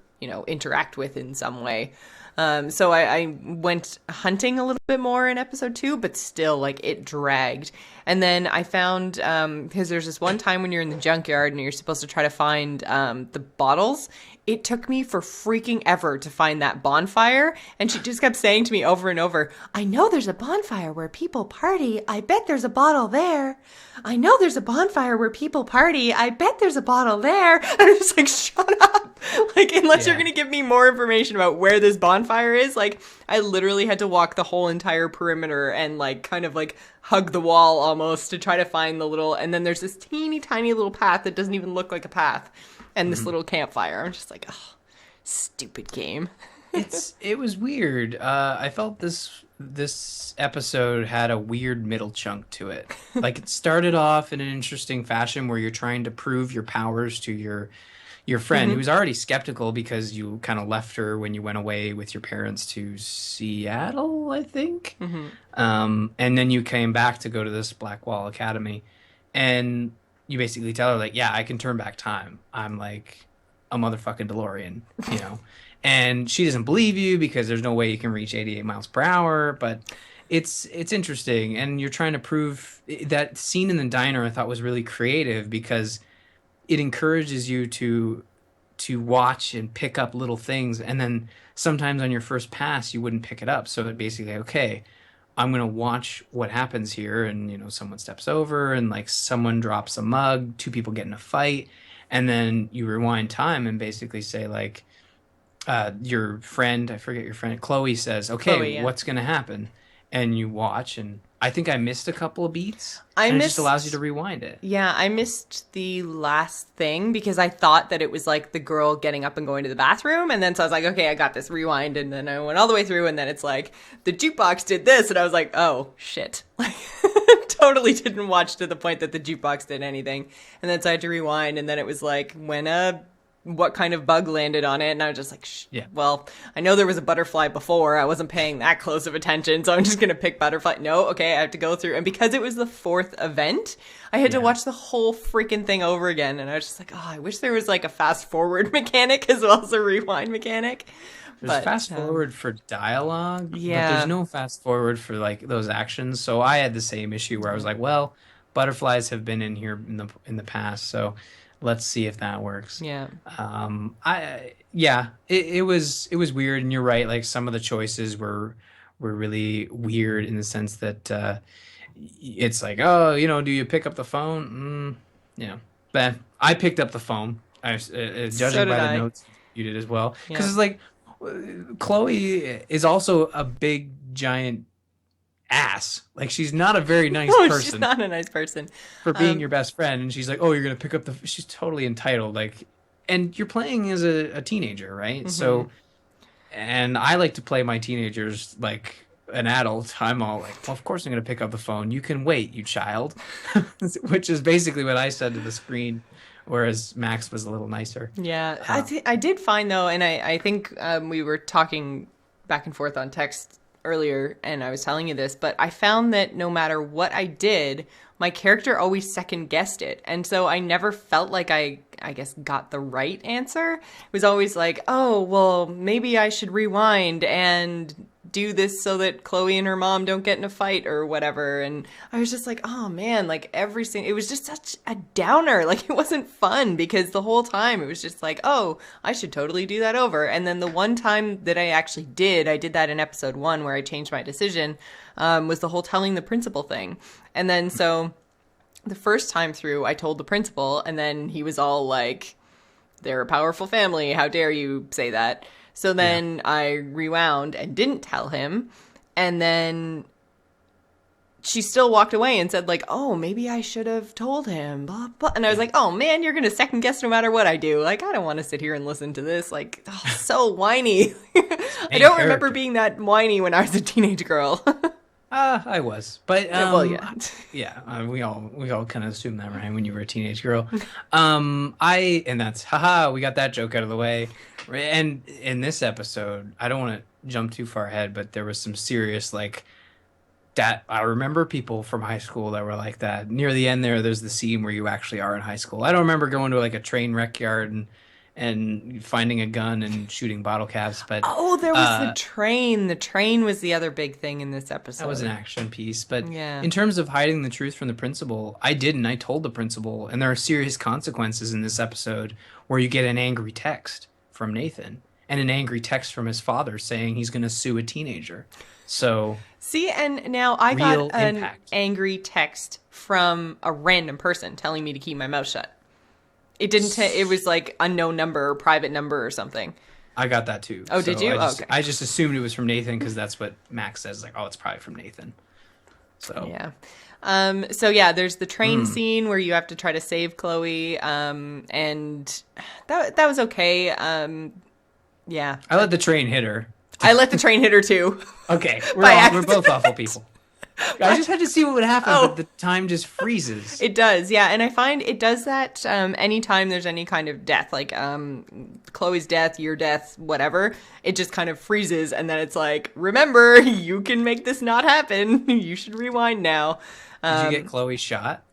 Speaker 1: interact with in some way. So I went hunting a little bit more in episode 2, but still like it dragged. And then I found, because there's this one time when you're in the junkyard and you're supposed to try to find the bottles. It took me for freaking ever to find that bonfire. And she just kept saying to me over and over, I know there's a bonfire where people party. I bet there's a bottle there. I know there's a bonfire where people party. I bet there's a bottle there. And I'm just like, shut up. Like, unless you're
Speaker 2: Yeah.
Speaker 1: going to give me more information about where this bonfire is, like, I literally had to walk the whole entire perimeter and, like, kind of, like, hug the wall almost to try to find the little, and then there's this teeny tiny little path that doesn't even look like a path, and this
Speaker 2: Mhm.
Speaker 1: little campfire. I'm just like, oh, stupid game.
Speaker 2: It was weird. I felt this episode had a weird middle chunk to it. Like it started off in an interesting fashion where you're trying to prove your powers to your friend
Speaker 1: Mm-hmm.
Speaker 2: who's already skeptical because you kind of left her when you went away with your parents to Seattle, I think.
Speaker 1: Mm-hmm.
Speaker 2: And then you came back to go to this Blackwall Academy, and you basically tell her like, "Yeah, I can turn back time. I'm like a motherfucking DeLorean, you know." And she doesn't believe you because there's no way you can reach 88 miles per hour. But it's interesting, and you're trying to prove that scene in the diner. I thought was really creative because it encourages you to watch and pick up little things, and then sometimes on your first pass you wouldn't pick it up. So it basically, okay, I'm gonna watch what happens here, and someone steps over, and like someone drops a mug, two people get in a fight, and then you rewind time and basically say like, your friend, I forget your friend, Chloe says, "Okay,
Speaker 1: Chloe, yeah.
Speaker 2: what's going to happen?" And you watch, and I think I missed a couple of beats,
Speaker 1: I
Speaker 2: and it just allows you to
Speaker 1: missed
Speaker 2: rewind it.
Speaker 1: Yeah, I missed the last thing because I thought that it was like the girl getting up and going to the bathroom. And then so I was like, okay, I got this, rewind. And then I went all the way through. And then it's like, the jukebox did this. And I was like, oh, shit. Like, totally didn't watch to the point that the jukebox did anything. And then so I had to rewind. And then it was like, what kind of bug landed on it. And I was just like,
Speaker 2: Yeah,
Speaker 1: well, I know there was a butterfly before. I wasn't paying that close of attention. So I'm just going to pick butterfly. No, okay, I have to go through. And because it was the fourth event, I had to
Speaker 2: yeah.
Speaker 1: watch the whole freaking thing over again. And I was just like, oh, I wish there was like a fast forward mechanic as well as a rewind mechanic.
Speaker 2: There's
Speaker 1: But
Speaker 2: fast forward for dialogue, but there's
Speaker 1: yeah,
Speaker 2: no fast forward for like those actions. So I had the same issue where I was like, well, butterflies have been in here in the past, so let's see if that works.
Speaker 1: yeah.
Speaker 2: I yeah, it was weird, and you're right. Like some of the choices were really weird in the sense that it's like, oh, do you pick up the phone? Yeah, but I picked up the phone.
Speaker 1: So
Speaker 2: Judging
Speaker 1: did
Speaker 2: by the
Speaker 1: I.
Speaker 2: notes, you did as well, because
Speaker 1: Yeah.
Speaker 2: it's like Chloe is also a big giant ass. Like she's not a very nice
Speaker 1: Oh, she's
Speaker 2: person
Speaker 1: not a nice person.
Speaker 2: for being
Speaker 1: Um,
Speaker 2: your best friend, and she's like, "Oh, you're gonna pick up the." She's totally entitled, like, and you're playing as a teenager, right?
Speaker 1: mhm.
Speaker 2: So, and I like to play my teenagers like an adult. I'm all like, "Well, of course I'm gonna pick up the phone. You can wait, you child," which is basically what I said to the screen, whereas Max was a little nicer.
Speaker 1: Yeah,
Speaker 2: Uh,
Speaker 1: I did find though, and I think we were talking back and forth on text earlier, and I was telling you this, but I found that no matter what I did, my character always second guessed it, and so I never felt like I guess got the right answer. It was always like, oh well, maybe I should rewind and do this so that Chloe and her mom don't get in a fight or whatever. And I was just like, oh man, like it was just such a downer. Like it wasn't fun because the whole time it was just like, oh, I should totally do that over. And then the one time that I actually I did that in episode 1 where I changed my decision, was the whole telling the principal thing. And then so the first time through, I told the principal, and then he was all like, they're a powerful family. How dare you say that? So
Speaker 2: yeah.
Speaker 1: then I rewound and didn't tell him. And then she still walked away and said, like, oh, maybe I should have told him. Blah, blah. And I was
Speaker 2: Yeah.
Speaker 1: like, oh, man, you're going to second guess no matter what I do. Like, I don't want to sit here and listen to this. Like, oh, so whiny. I
Speaker 2: Main
Speaker 1: don't remember
Speaker 2: character.
Speaker 1: being that whiny when I was a teenage girl.
Speaker 2: I was, but
Speaker 1: Well, yeah.
Speaker 2: yeah, we all kind of assumed that, right? When you were a teenage girl, and that's haha, we got that joke out of the way. And in this episode, I don't want to jump too far ahead, but there was some serious like that. I remember people from high school that were like that. Near the end, there's the scene where you actually are in high school. I don't remember going to like a train wreck yard and finding a gun and shooting bottle caps, but
Speaker 1: Oh, there was the
Speaker 2: uh,
Speaker 1: train. The train was the other big thing in this
Speaker 2: that was an
Speaker 1: episode.
Speaker 2: action piece, but
Speaker 1: Yeah.
Speaker 2: in terms of hiding the truth from the principal, I didn't. I told the principal, and there are serious consequences in this episode where you get an angry text from Nathan and an angry text from his father saying he's going to sue a teenager. So,
Speaker 1: See, and now I got
Speaker 2: real
Speaker 1: an
Speaker 2: impact.
Speaker 1: angry text from a random person telling me to keep my mouth shut. It didn't. It was like unknown number or private number or something.
Speaker 2: I got that too.
Speaker 1: Oh,
Speaker 2: So
Speaker 1: did you?
Speaker 2: I
Speaker 1: Oh,
Speaker 2: just
Speaker 1: okay.
Speaker 2: I just assumed it was from Nathan because that's what Max says. Like, oh, it's probably from Nathan. So,
Speaker 1: Yeah. So yeah, there's the train scene where you have to try to save Chloe. And that was okay. Yeah.
Speaker 2: I let the train hit her.
Speaker 1: I let the train hit her too.
Speaker 2: Okay,
Speaker 1: By
Speaker 2: we're both
Speaker 1: accident.
Speaker 2: awful people. I just had to see what would happen,
Speaker 1: Oh.
Speaker 2: but the time just freezes.
Speaker 1: It does, yeah, and I find it does that anytime there's any kind of death, like Chloe's death, your death, whatever. It just kind of freezes, and then it's like, remember, you can make this not happen. You should rewind now.
Speaker 2: Did you get Chloe shot?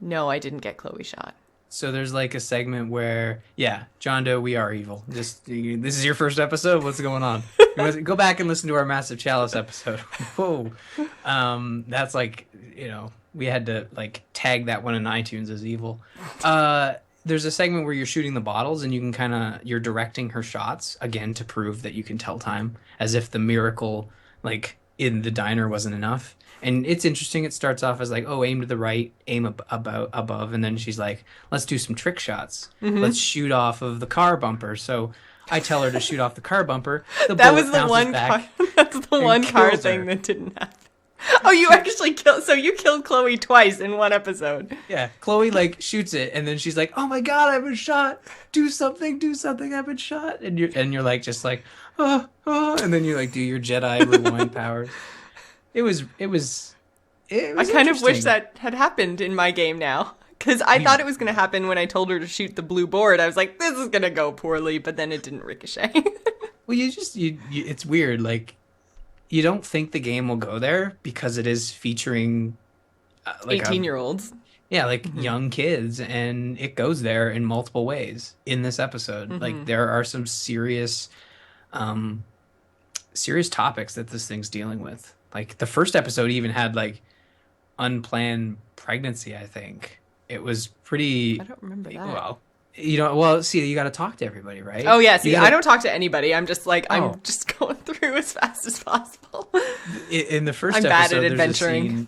Speaker 1: No, I didn't get Chloe shot.
Speaker 2: So there's like a segment where, yeah, John Doe, we are evil. This is your first episode. What's going on? Go back and listen to our Massive Chalice episode. Whoa, that's like, we had to like tag that one in iTunes as evil. There's a segment where you're shooting the bottles and you can you're directing her shots again to prove that you can tell time, as if the miracle like in the diner wasn't enough. And it's interesting. It starts off as like, oh, aim to the right, aim above, and then she's like, let's do some trick shots. Let's shoot off of the car bumper. So I tell her to shoot off the car bumper. The
Speaker 1: That
Speaker 2: bullet
Speaker 1: was the
Speaker 2: bounces
Speaker 1: one
Speaker 2: back
Speaker 1: car. That's the
Speaker 2: and
Speaker 1: one car
Speaker 2: kills
Speaker 1: thing
Speaker 2: her.
Speaker 1: that didn't happen. Oh, you actually killed. So you killed Chloe twice in one episode.
Speaker 2: Yeah, Chloe like shoots it, and then she's like, "Oh my God, I've been shot! Do something! I've been shot!" And you're like, just like, "Oh, oh," and then you like do your Jedi rewind powers. It was
Speaker 1: I kind of wish
Speaker 2: interesting.
Speaker 1: that had happened in my game now. Because I
Speaker 2: We
Speaker 1: thought it was going to happen when I told her to shoot the blue board. I was like, this is going to go poorly, but then it didn't ricochet.
Speaker 2: well, it's weird. Like you don't think the game will go there because it is featuring like a
Speaker 1: 18-year-olds.
Speaker 2: yeah, like young kids, and it goes there in multiple ways in this episode. Like there are some um, serious topics that this thing's dealing with. Like the first episode even had like unplanned pregnancy, I think. It was
Speaker 1: I
Speaker 2: pretty
Speaker 1: don't remember that.
Speaker 2: well. Well, see, you got to talk to everybody, right?
Speaker 1: Oh, yeah.
Speaker 2: You
Speaker 1: See, I don't talk to anybody. I'm just like,
Speaker 2: Oh.
Speaker 1: I'm just going through as fast as possible.
Speaker 2: In the first
Speaker 1: I'm bad
Speaker 2: episode,
Speaker 1: at
Speaker 2: there's a
Speaker 1: adventuring.
Speaker 2: scene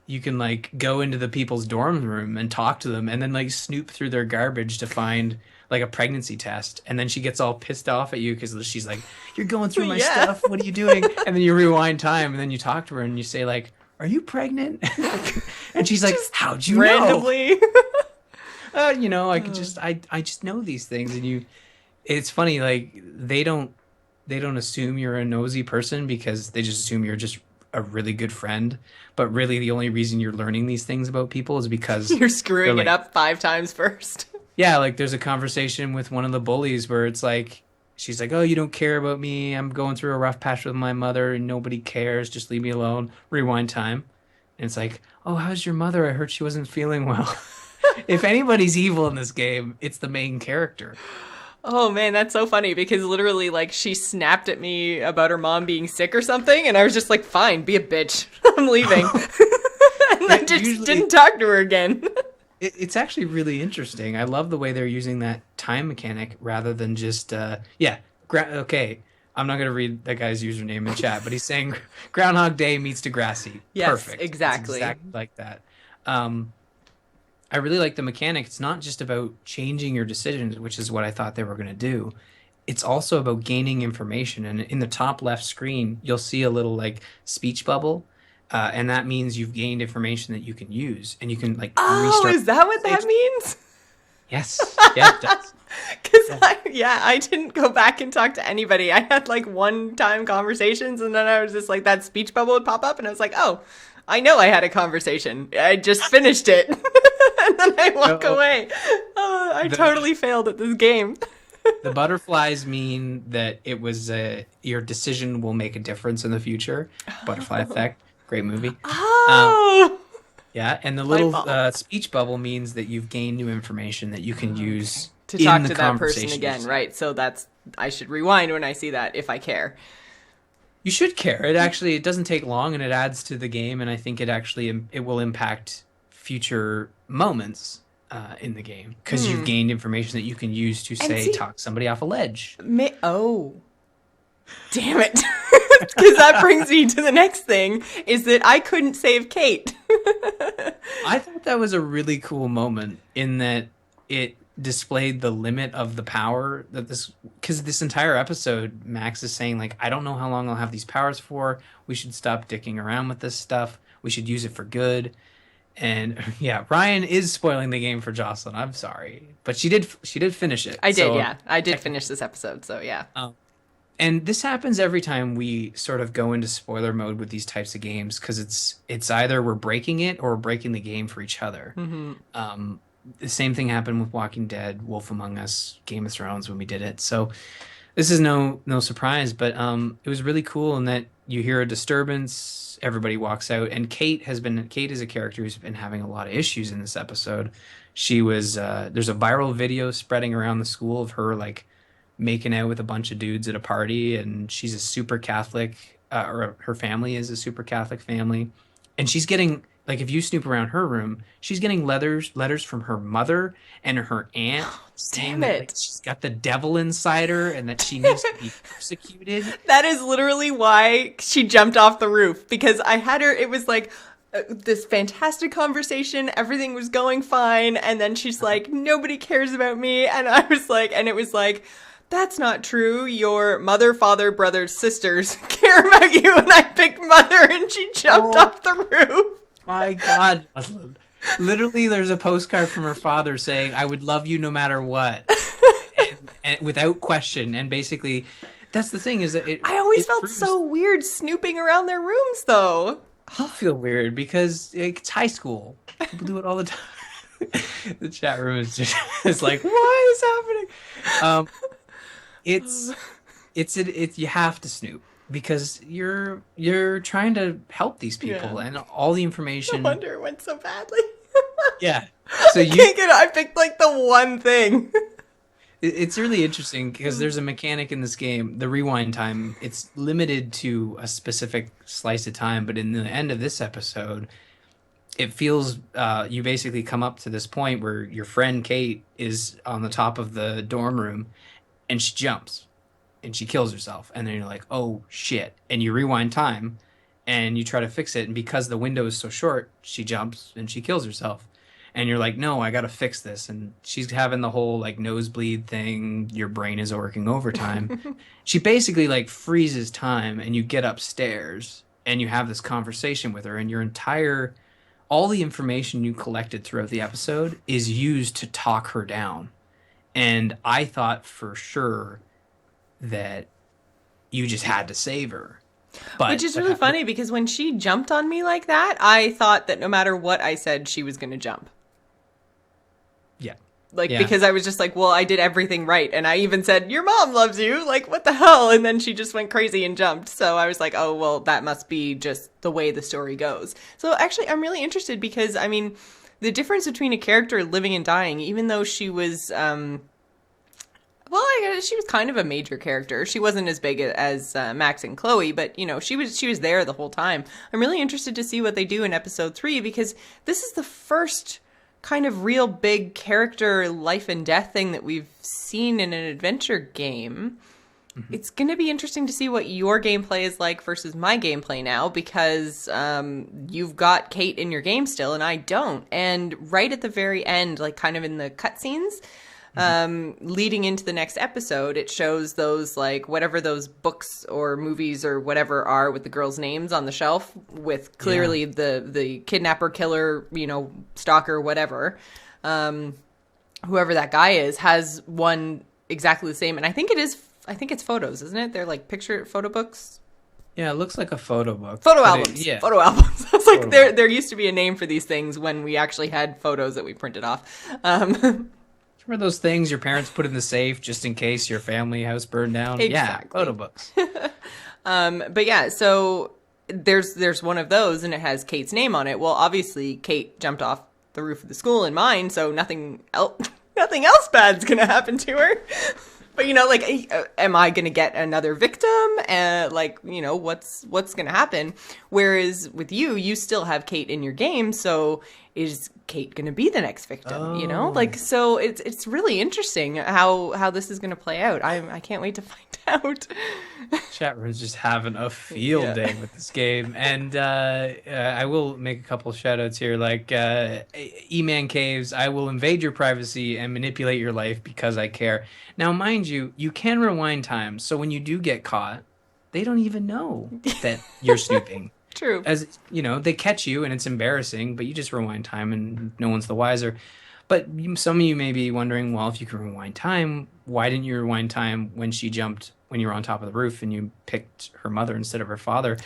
Speaker 2: you can like go into the people's dorm room and talk to them, and then like snoop through their garbage to find like a pregnancy test, and then she gets all pissed off at you because she's like, "You're going through my
Speaker 1: Yeah.
Speaker 2: stuff. What are you doing?" And then you rewind time, and then you talk to her, and you say like, "Are you pregnant?" And she's like,
Speaker 1: Just
Speaker 2: "How'd you know?"
Speaker 1: Randomly.
Speaker 2: I just know these things, and it's funny, like they don't assume you're a nosy person because they just assume you're just a really good friend. But really, the only reason you're learning these things about people is because
Speaker 1: You're screwing
Speaker 2: they're
Speaker 1: it
Speaker 2: like,
Speaker 1: up 5 times first.
Speaker 2: yeah, like there's a conversation with one of the bullies where it's like, she's like, "Oh, you don't care about me. I'm going through a rough patch with my mother and nobody cares. Just leave me alone." Rewind time. And it's like, "Oh, how's your mother? I heard she wasn't feeling well." If anybody's evil in this game, it's the main character.
Speaker 1: Oh man, that's so funny because literally, like, she snapped at me about her mom being sick or something, and I was just like, fine, be a bitch. I'm leaving. And I just
Speaker 2: Usually,
Speaker 1: didn't talk to her again.
Speaker 2: it's actually really interesting. I love the way they're using that time mechanic rather than just, yeah, okay. I'm not going to read that guy's username in chat, but he's saying Groundhog Day meets Degrassi.
Speaker 1: Yes,
Speaker 2: Perfect. It's
Speaker 1: exactly.
Speaker 2: exactly like that. I really like the mechanic. It's not just about changing your decisions, which is what I thought they were going to do. It's also about gaining information. And in the top left screen, you'll see a little like speech bubble. And that means you've gained information that you can use, and you can like
Speaker 1: Oh,
Speaker 2: restart.
Speaker 1: is that what that means?
Speaker 2: Yes. Yeah, it does.
Speaker 1: Because
Speaker 2: Yeah.
Speaker 1: I didn't go back and talk to anybody. I had like one-time conversations, and then I was just like, that speech bubble would pop up, and I was like, oh, I know I had a conversation. I just finished it. And then I walk
Speaker 2: No.
Speaker 1: away. Oh, I
Speaker 2: The-
Speaker 1: totally failed at this game.
Speaker 2: The butterflies mean that it was your decision will make a difference in the future. Butterfly Effect, great movie.
Speaker 1: Oh.
Speaker 2: Yeah, and the little
Speaker 1: fault.
Speaker 2: speech bubble means that you've gained new information that you can use
Speaker 1: To
Speaker 2: in
Speaker 1: talk
Speaker 2: the
Speaker 1: to that person
Speaker 2: conversations.
Speaker 1: again, right? So I should rewind when I see that if I care.
Speaker 2: You should care. It doesn't take long, and it adds to the game, and I think it will impact future moments in the game because you've gained information that you can use to say
Speaker 1: see-
Speaker 2: talk somebody off a ledge.
Speaker 1: Oh. Damn it. Because that brings me to the next thing, is that I couldn't save Kate.
Speaker 2: I thought that was a really cool moment in that it displayed the limit of the power that because this entire episode, Max is saying like, I don't know how long I'll have these powers for. We should stop dicking around with this stuff. We should use it for good. And yeah, Ryan is spoiling the game for Jocelyn. I'm sorry, but she did finish it.
Speaker 1: I did,
Speaker 2: So,
Speaker 1: yeah. I did finish this episode, so yeah.
Speaker 2: and this happens every time we sort of go into spoiler mode with these types of games because it's either we're breaking it or we're breaking the game for each other. The same thing happened with Walking Dead, Wolf Among Us, Game of Thrones when we did it. So this is no surprise, but it was really cool in that you hear a disturbance, everybody walks out, and Kate is a character who's been having a lot of issues in this episode. She was there's a viral video spreading around the school of her like making out with a bunch of dudes at a party, and she's a super Catholic, or her family is a super Catholic family, and she's getting like if you snoop around her room, she's getting letters from her mother and her aunt saying that like, she's got the devil inside her and that she needs to be persecuted.
Speaker 1: That is literally why she jumped off the roof, because I had her, it was like this fantastic conversation, everything was going fine, and then she's like, nobody cares about me, and I was like, and it was like, That's not true. Your mother, father, brothers, sisters care about you, and I picked mother, and she jumped
Speaker 2: Oh
Speaker 1: off the roof.
Speaker 2: my God, Jocelyn. Literally, there's a postcard from her father saying, "I would love you no matter what," and without question. And basically, that's the thing is that
Speaker 1: I always
Speaker 2: it
Speaker 1: felt
Speaker 2: proves
Speaker 1: so weird snooping around their rooms, though.
Speaker 2: don't feel weird because it's high school. People do it all the time. The chat room is just is like, what is happening? Um, it's you have to snoop because you're trying to help these people
Speaker 1: Yeah.
Speaker 2: and all the
Speaker 1: No
Speaker 2: information.
Speaker 1: wonder it went so badly.
Speaker 2: Yeah. So
Speaker 1: I can't get it. I picked like the one thing.
Speaker 2: it's really interesting because there's a mechanic in this game, the rewind time. It's limited to a specific slice of time, but in the end of this episode, it feels you basically come up to this point where your friend Kate is on the top of the dorm room and she jumps and she kills herself. And then you're like, oh shit. And you rewind time and you try to fix it. And because the window is so short, she jumps and she kills herself. And you're like, no, I got to fix this. And she's having the whole like nosebleed thing. Your brain is working overtime. She basically like freezes time and you get upstairs and you have this conversation with her and your entire all the information you collected throughout the episode is used to talk her down. And I thought for sure that you just had to save her. But
Speaker 1: Which is really funny because when she jumped on me like that, I thought that no matter what I said, she was going to jump.
Speaker 2: Yeah.
Speaker 1: Like,
Speaker 2: Yeah.
Speaker 1: because I was just like, well, I did everything right. And I even said, your mom loves you. Like, what the hell? And then she just went crazy and jumped. So I was like, oh, well, that must be just the way the story goes. So actually, I'm really interested because, I mean, the difference between a character living and dying, even though she was, well, I guess she was kind of a major character. She wasn't as big as Max and Chloe, but, you know, she was there the whole time. I'm really interested to see what they do in episode 3 because this is the first kind of real big character life and death thing that we've seen in an adventure game. Mm-hmm. It's going to be interesting to see what your gameplay is like versus my gameplay now because you've got Kate in your game still and I don't. And right at the very end, like kind of in the cutscenes, leading into the next episode, it shows those like whatever those books or movies or whatever are with the girls' names on the shelf with clearly the kidnapper, killer, you know, stalker, whatever. Whoever that guy is has one exactly the same. And I think it's photos, isn't it? They're like photo books.
Speaker 2: Yeah, it looks like a photo book.
Speaker 1: Photo albums. Photo albums. I was like,
Speaker 2: Photo
Speaker 1: there used to be a name for these things when we actually had photos that we printed off.
Speaker 2: Remember those things your parents put in the safe just in case your family house burned down?
Speaker 1: Exactly.
Speaker 2: Yeah, photo books.
Speaker 1: But yeah, so there's one of those and it has Kate's name on it. Well, obviously Kate jumped off the roof of the school in mine, so nothing else bad's gonna happen to her. But you know, like, am I gonna get another victim? Like, you know, what's gonna happen? Whereas with you still have Kate in your game, so is Kate gonna be the next victim? You know, like, so it's really interesting how this is gonna play out. I can't wait to find out.
Speaker 2: Chat room's just having a field day with this game, and I will make a couple shout outs here, like E-Man Caves. I will invade your privacy and manipulate your life because I care. Now, mind you, you can rewind time, so when you do get caught, they don't even know that you're snooping.
Speaker 1: True.
Speaker 2: As you know, they catch you and it's embarrassing, but you just rewind time and no one's the wiser. But some of you may be wondering, well, if you can rewind time, why didn't you rewind time when she jumped when you were on top of the roof and you picked her mother instead of her father?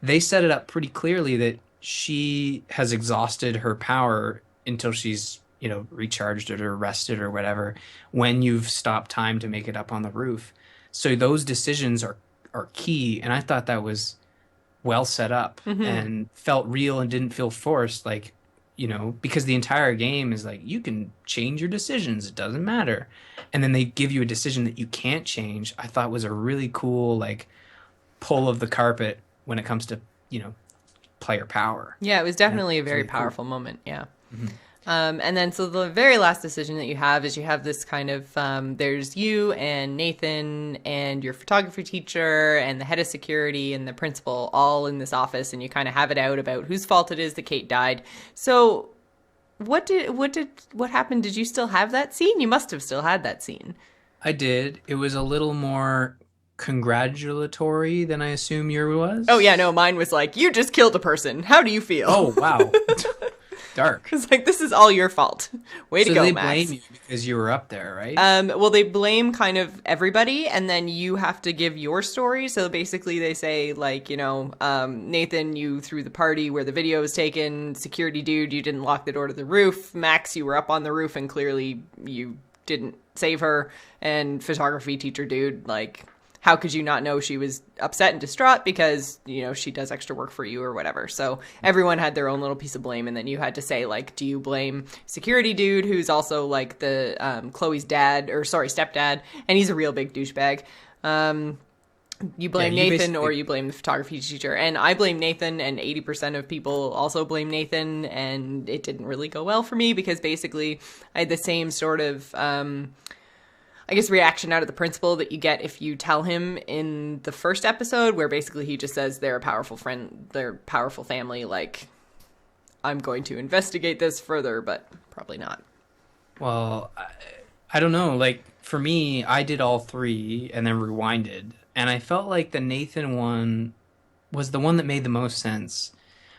Speaker 2: They set it up pretty clearly that she has exhausted her power until she's, you know, recharged it or rested or whatever when you've stopped time to make it up on the roof. So those decisions are key, and I thought that was well set up and felt real and didn't feel forced, like, you know, because the entire game is like, you can change your decisions, it doesn't matter. And then they give you a decision that you can't change. I thought was a really cool, like, pull of the carpet when it comes to, you know, player power.
Speaker 1: Yeah, it was definitely a very
Speaker 2: really
Speaker 1: powerful moment. Yeah. And then, so the very last decision that you have is you have this kind of, there's you and Nathan and your photography teacher and the head of security and the principal all in this office, and you kind of have it out about whose fault it is that Kate died. So what happened? Did you still have that scene? You must have still had that scene.
Speaker 2: I did. It was a little more congratulatory than I assume yours
Speaker 1: Oh yeah, no,
Speaker 2: was.
Speaker 1: mine was like, you just killed a person. How do you feel?
Speaker 2: Oh, wow. Dark.
Speaker 1: It's like, this is all your fault. Way to
Speaker 2: So
Speaker 1: go,
Speaker 2: they blame
Speaker 1: Max.
Speaker 2: you because you were up there, right?
Speaker 1: Well, they blame kind of everybody, and then you have to give your story. So basically, they say, like, Nathan, you threw the party where the video was taken. Security dude, you didn't lock the door to the roof. Max, you were up on the roof, and clearly you didn't save her. And photography teacher dude, like, how could you not know she was upset and distraught because, she does extra work for you or whatever. So everyone had their own little piece of blame. And then you had to say, like, do you blame security dude, who's also like the Chloe's stepdad, and he's a real big douchebag. You blame
Speaker 2: Yeah, you
Speaker 1: Nathan or
Speaker 2: basically.
Speaker 1: you blame the photography teacher. And I blame Nathan, and 80% of people also blame Nathan. And it didn't really go well for me because basically I had the same sort of I guess, reaction out of the principal that you get if you tell him in the first episode, where basically he just says they're a powerful friend, they're a powerful family. Like, I'm going to investigate this further, but probably not.
Speaker 2: Well, I don't know. Like, for me, I did all three and then rewinded. And I felt like the Nathan one was the one that made the most sense.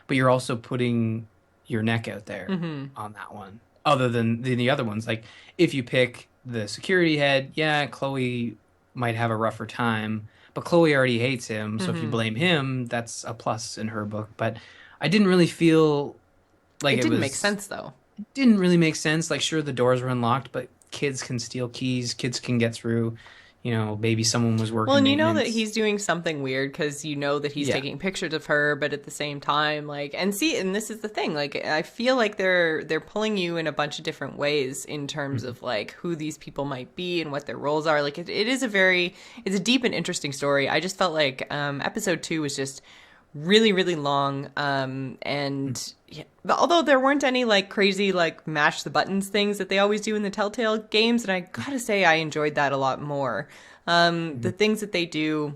Speaker 2: But you're also putting your neck out there on that one. Other than the other ones. Like, if you pick the security head, yeah, Chloe might have a rougher time. But Chloe already hates him. So if you blame him, that's a plus in her book. But I didn't really feel like
Speaker 1: It
Speaker 2: it
Speaker 1: didn't make
Speaker 2: was
Speaker 1: sense, though.
Speaker 2: didn't really make sense. Like, sure, the doors were unlocked, but kids can steal keys. Kids can get through. Maybe someone was
Speaker 1: Well,
Speaker 2: working
Speaker 1: and you know that
Speaker 2: maintenance.
Speaker 1: he's doing something weird because you know that he's
Speaker 2: Yeah.
Speaker 1: taking pictures of her, but at the same time, like, and this is the thing, like, I feel like they're pulling you in a bunch of different ways in terms
Speaker 2: Mhm.
Speaker 1: of like who these people might be and what their roles are. Like, it is it's a deep and interesting story. I just felt like episode 2 was just really really long, and yeah, although there weren't any like crazy like mash the buttons things that they always do in the Telltale games, and I gotta say I enjoyed that a lot more. The
Speaker 2: Mhm.
Speaker 1: things that they do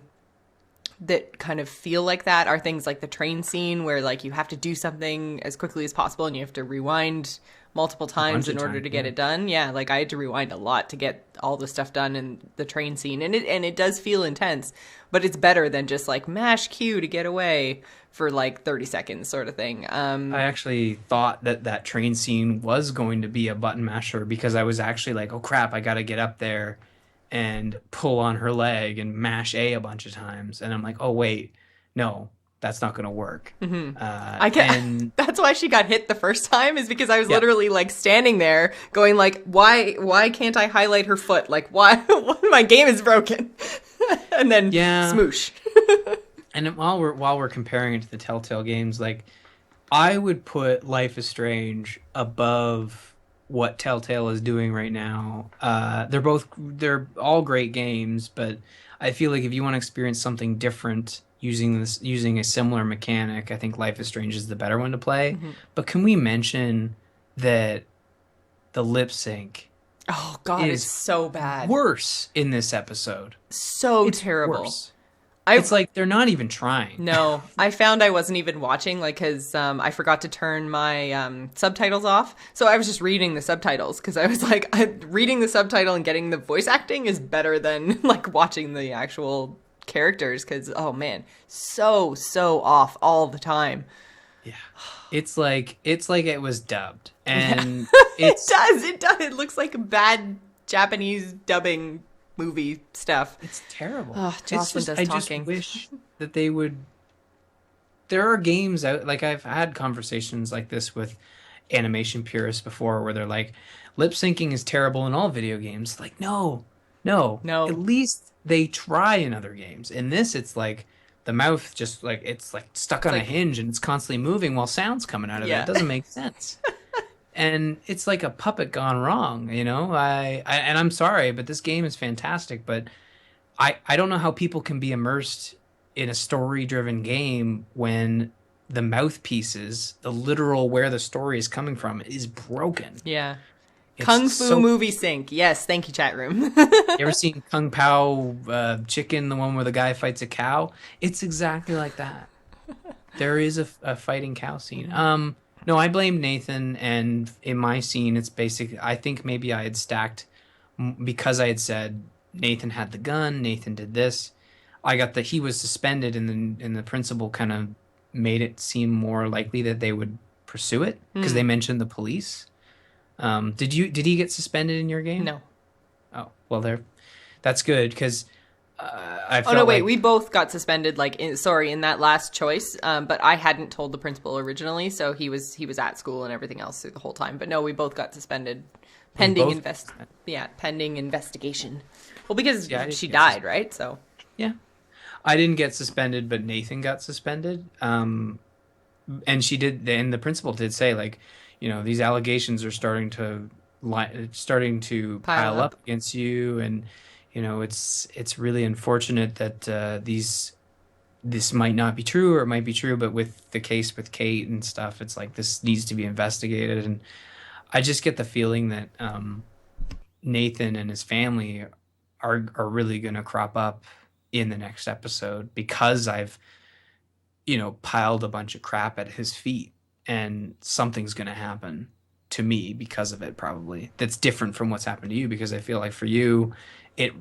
Speaker 1: that kind of feel like that are things like the train scene where like you have to do something as quickly as possible and you have to rewind multiple
Speaker 2: A
Speaker 1: times
Speaker 2: bunch
Speaker 1: in
Speaker 2: of
Speaker 1: order
Speaker 2: times,
Speaker 1: to get
Speaker 2: yeah.
Speaker 1: it done. Yeah, like I had to rewind a lot to get all the stuff done in the train scene, and it does feel intense, but it's better than just like mash Q to get away for like 30 seconds sort of thing.
Speaker 2: I actually thought that that train scene was going to be a button masher because I was actually like, oh crap, I got to get up there and pull on her leg and mash A bunch of times. And I'm like, oh wait, no, that's not going to work.
Speaker 1: I can
Speaker 2: And
Speaker 1: That's why she got hit the first time, is because I was
Speaker 2: yeah,
Speaker 1: literally like standing there going like, why can't I highlight her foot? Like, why my game is broken. And then
Speaker 2: yeah.
Speaker 1: smoosh.
Speaker 2: And while we're comparing it to the Telltale games, like I would put Life is Strange above what Telltale is doing right now. They're all great games, but I feel like if you want to experience something different using a similar mechanic, I think Life is Strange is the better one to play. But can we mention that the lip sync
Speaker 1: Oh god, it's
Speaker 2: is
Speaker 1: so bad.
Speaker 2: worse in this episode?
Speaker 1: So
Speaker 2: It's
Speaker 1: terrible.
Speaker 2: worse.
Speaker 1: I
Speaker 2: It's like they're not even trying.
Speaker 1: No, I found I wasn't even watching, like, because I forgot to turn my subtitles off. So I was just reading the subtitles because I was like, reading the subtitle and getting the voice acting is better than like watching the actual characters. Because oh man, so off all the time.
Speaker 2: Yeah. It's like it was dubbed.
Speaker 1: Yeah,
Speaker 2: And
Speaker 1: it
Speaker 2: it's
Speaker 1: does. It does. It looks like bad Japanese dubbing movie stuff.
Speaker 2: it's terrible.
Speaker 1: Oh,
Speaker 2: It's
Speaker 1: Jocelyn
Speaker 2: just
Speaker 1: does
Speaker 2: I just
Speaker 1: talking.
Speaker 2: wish that they would there are games out like I've had conversations like this with animation purists before where they're like lip syncing is terrible in all video games. Like no. No. At
Speaker 1: No.
Speaker 2: least they try in other games. In this it's like the mouth just like it's like stuck
Speaker 1: It's
Speaker 2: on a
Speaker 1: like,
Speaker 2: hinge and it's constantly moving while sound's coming out of it. It
Speaker 1: yeah.
Speaker 2: doesn't make sense. And it's like a puppet gone wrong, you know. And I'm sorry, but this game is fantastic. But I don't know how people can be immersed in a story-driven game when the mouthpieces, the literal where the story is coming from, is broken.
Speaker 1: Yeah. Kung
Speaker 2: It's
Speaker 1: Fu
Speaker 2: so.
Speaker 1: movie sync. Yes, thank you, chat room.
Speaker 2: You ever seen Kung Pao Chicken, the one where the guy fights a cow? It's exactly like that. There is a fighting cow scene. No, I blame Nathan, and in my scene, it's basic. I think maybe I had stacked because I had said Nathan had the gun, Nathan did this. I got that he was suspended, and the principal kind of made it seem more likely that they would pursue it because they
Speaker 1: Mm,
Speaker 2: mentioned the police. Did he get suspended in your game?
Speaker 1: no.
Speaker 2: Oh, well, that's good because I
Speaker 1: Oh no,
Speaker 2: felt
Speaker 1: wait.
Speaker 2: like
Speaker 1: We both got suspended. Like, in that last choice. But I hadn't told the principal originally, so he was at school and everything else through the whole time. But no, we both got suspended,
Speaker 2: we
Speaker 1: pending
Speaker 2: both.
Speaker 1: invest. Yeah, pending investigation. Well, because
Speaker 2: Yeah, I didn't
Speaker 1: she
Speaker 2: get
Speaker 1: died, right? So.
Speaker 2: yeah, I didn't get suspended, but Nathan got suspended. And she did, and the principal did say like, these allegations are starting to
Speaker 1: Pile
Speaker 2: pile
Speaker 1: up.
Speaker 2: up against you, and it's really unfortunate that this might not be true or it might be true, but with the case with Kate and stuff, it's like this needs to be investigated, and I just get the feeling that Nathan and his family are really going to crop up in the next episode because I've piled a bunch of crap at his feet, and something's going to happen to me because of it, probably. That's different from what's happened to you, because I feel like for you, it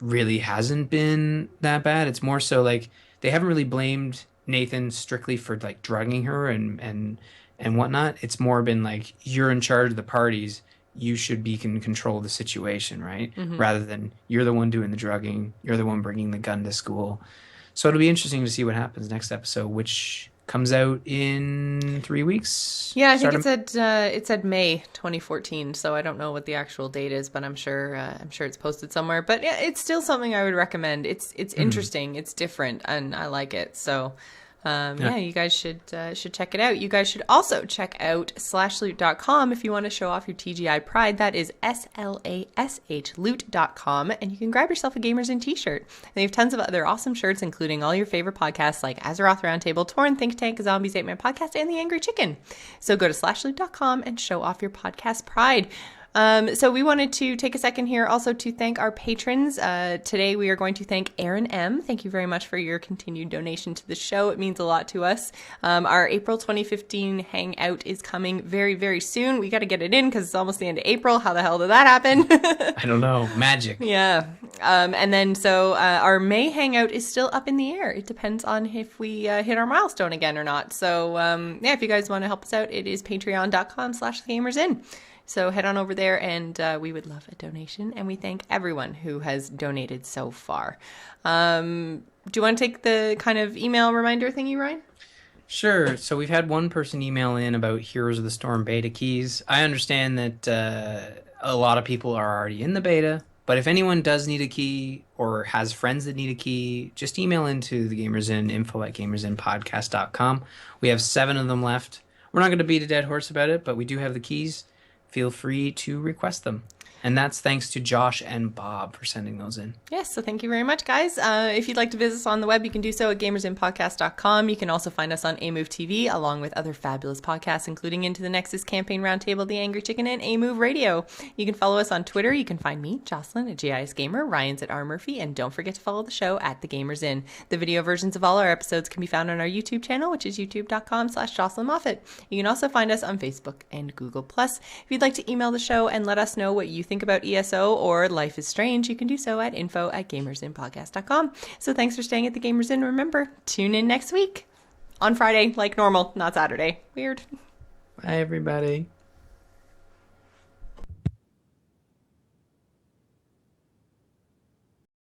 Speaker 2: really hasn't been that bad. It's more so like they haven't really blamed Nathan strictly for like drugging her and whatnot. It's more been like you're in charge of the parties. You should be in control of the situation, right?
Speaker 1: Hmm.
Speaker 2: Rather than you're the one doing the drugging, you're the one bringing the gun to school. So it'll be interesting to see what happens next episode, which comes out in 3 weeks.
Speaker 1: Yeah, I think
Speaker 2: Start
Speaker 1: it
Speaker 2: of
Speaker 1: said May 2014, so I don't know what the actual date is, but I'm sure it's posted somewhere. But yeah, it's still something I would recommend. It's
Speaker 2: Mhm.
Speaker 1: interesting, it's different, and I like it. So
Speaker 2: Yeah.
Speaker 1: yeah, you guys should check it out. You guys should also check out slashloot.com if you want to show off your TGI pride. That is SLASH loot.com, and you can grab yourself a Gamers In t-shirt. They have tons of other awesome shirts, including all your favorite podcasts like Azeroth Roundtable, Torn, Think Tank, Zombies Ate My Podcast, and The Angry Chicken. So go to slashloot.com and show off your podcast pride. So we wanted to take a second here also to thank our patrons. Today we are going to thank Aaron M. Thank you very much for your continued donation to the show. It means a lot to us. Our April 2015 hangout is coming very, very soon. We got to get it in because it's almost the end of April. How the hell did that happen?
Speaker 2: I don't know. Magic.
Speaker 1: Yeah. And then so our May hangout is still up in the air. It depends on if we hit our milestone again or not. So yeah, if you guys want to help us out, it is patreon.com/gamersin. So head on over there, and we would love a donation. And we thank everyone who has donated so far. Do you want to take the kind of email reminder thingy, Ryan?
Speaker 2: Sure. So we've had one person email in about Heroes of the Storm beta keys. I understand that a lot of people are already in the beta, but if anyone does need a key or has friends that need a key, just email into the Gamers In, info@gamersinpodcast.com. We have 7 of them left. We're not going to beat a dead horse about it, but we do have the keys. Feel free to request them. And that's thanks to Josh and Bob for sending those in.
Speaker 1: Yes, so thank you very much, guys. If you'd like to visit us on the web, you can do so at gamersinpodcast.com. You can also find us on AMove TV, along with other fabulous podcasts, including Into the Nexus Campaign Roundtable, The Angry Chicken, and AMove Radio. You can follow us on Twitter. You can find me, Jocelyn, at GIS Gamer, Ryan's at R. Murphy, and don't forget to follow the show at The Gamers In. The video versions of all our episodes can be found on our YouTube channel, which is youtube.com/Jocelyn Moffat. You can also find us on Facebook and Google+. If you'd like to email the show and let us know what you think about ESO or Life is Strange, you can do so at info@gamersinpodcast.com. So thanks for staying at the Gamers In. Remember, tune in next week on Friday, like normal, not Saturday. Weird.
Speaker 2: Bye, everybody.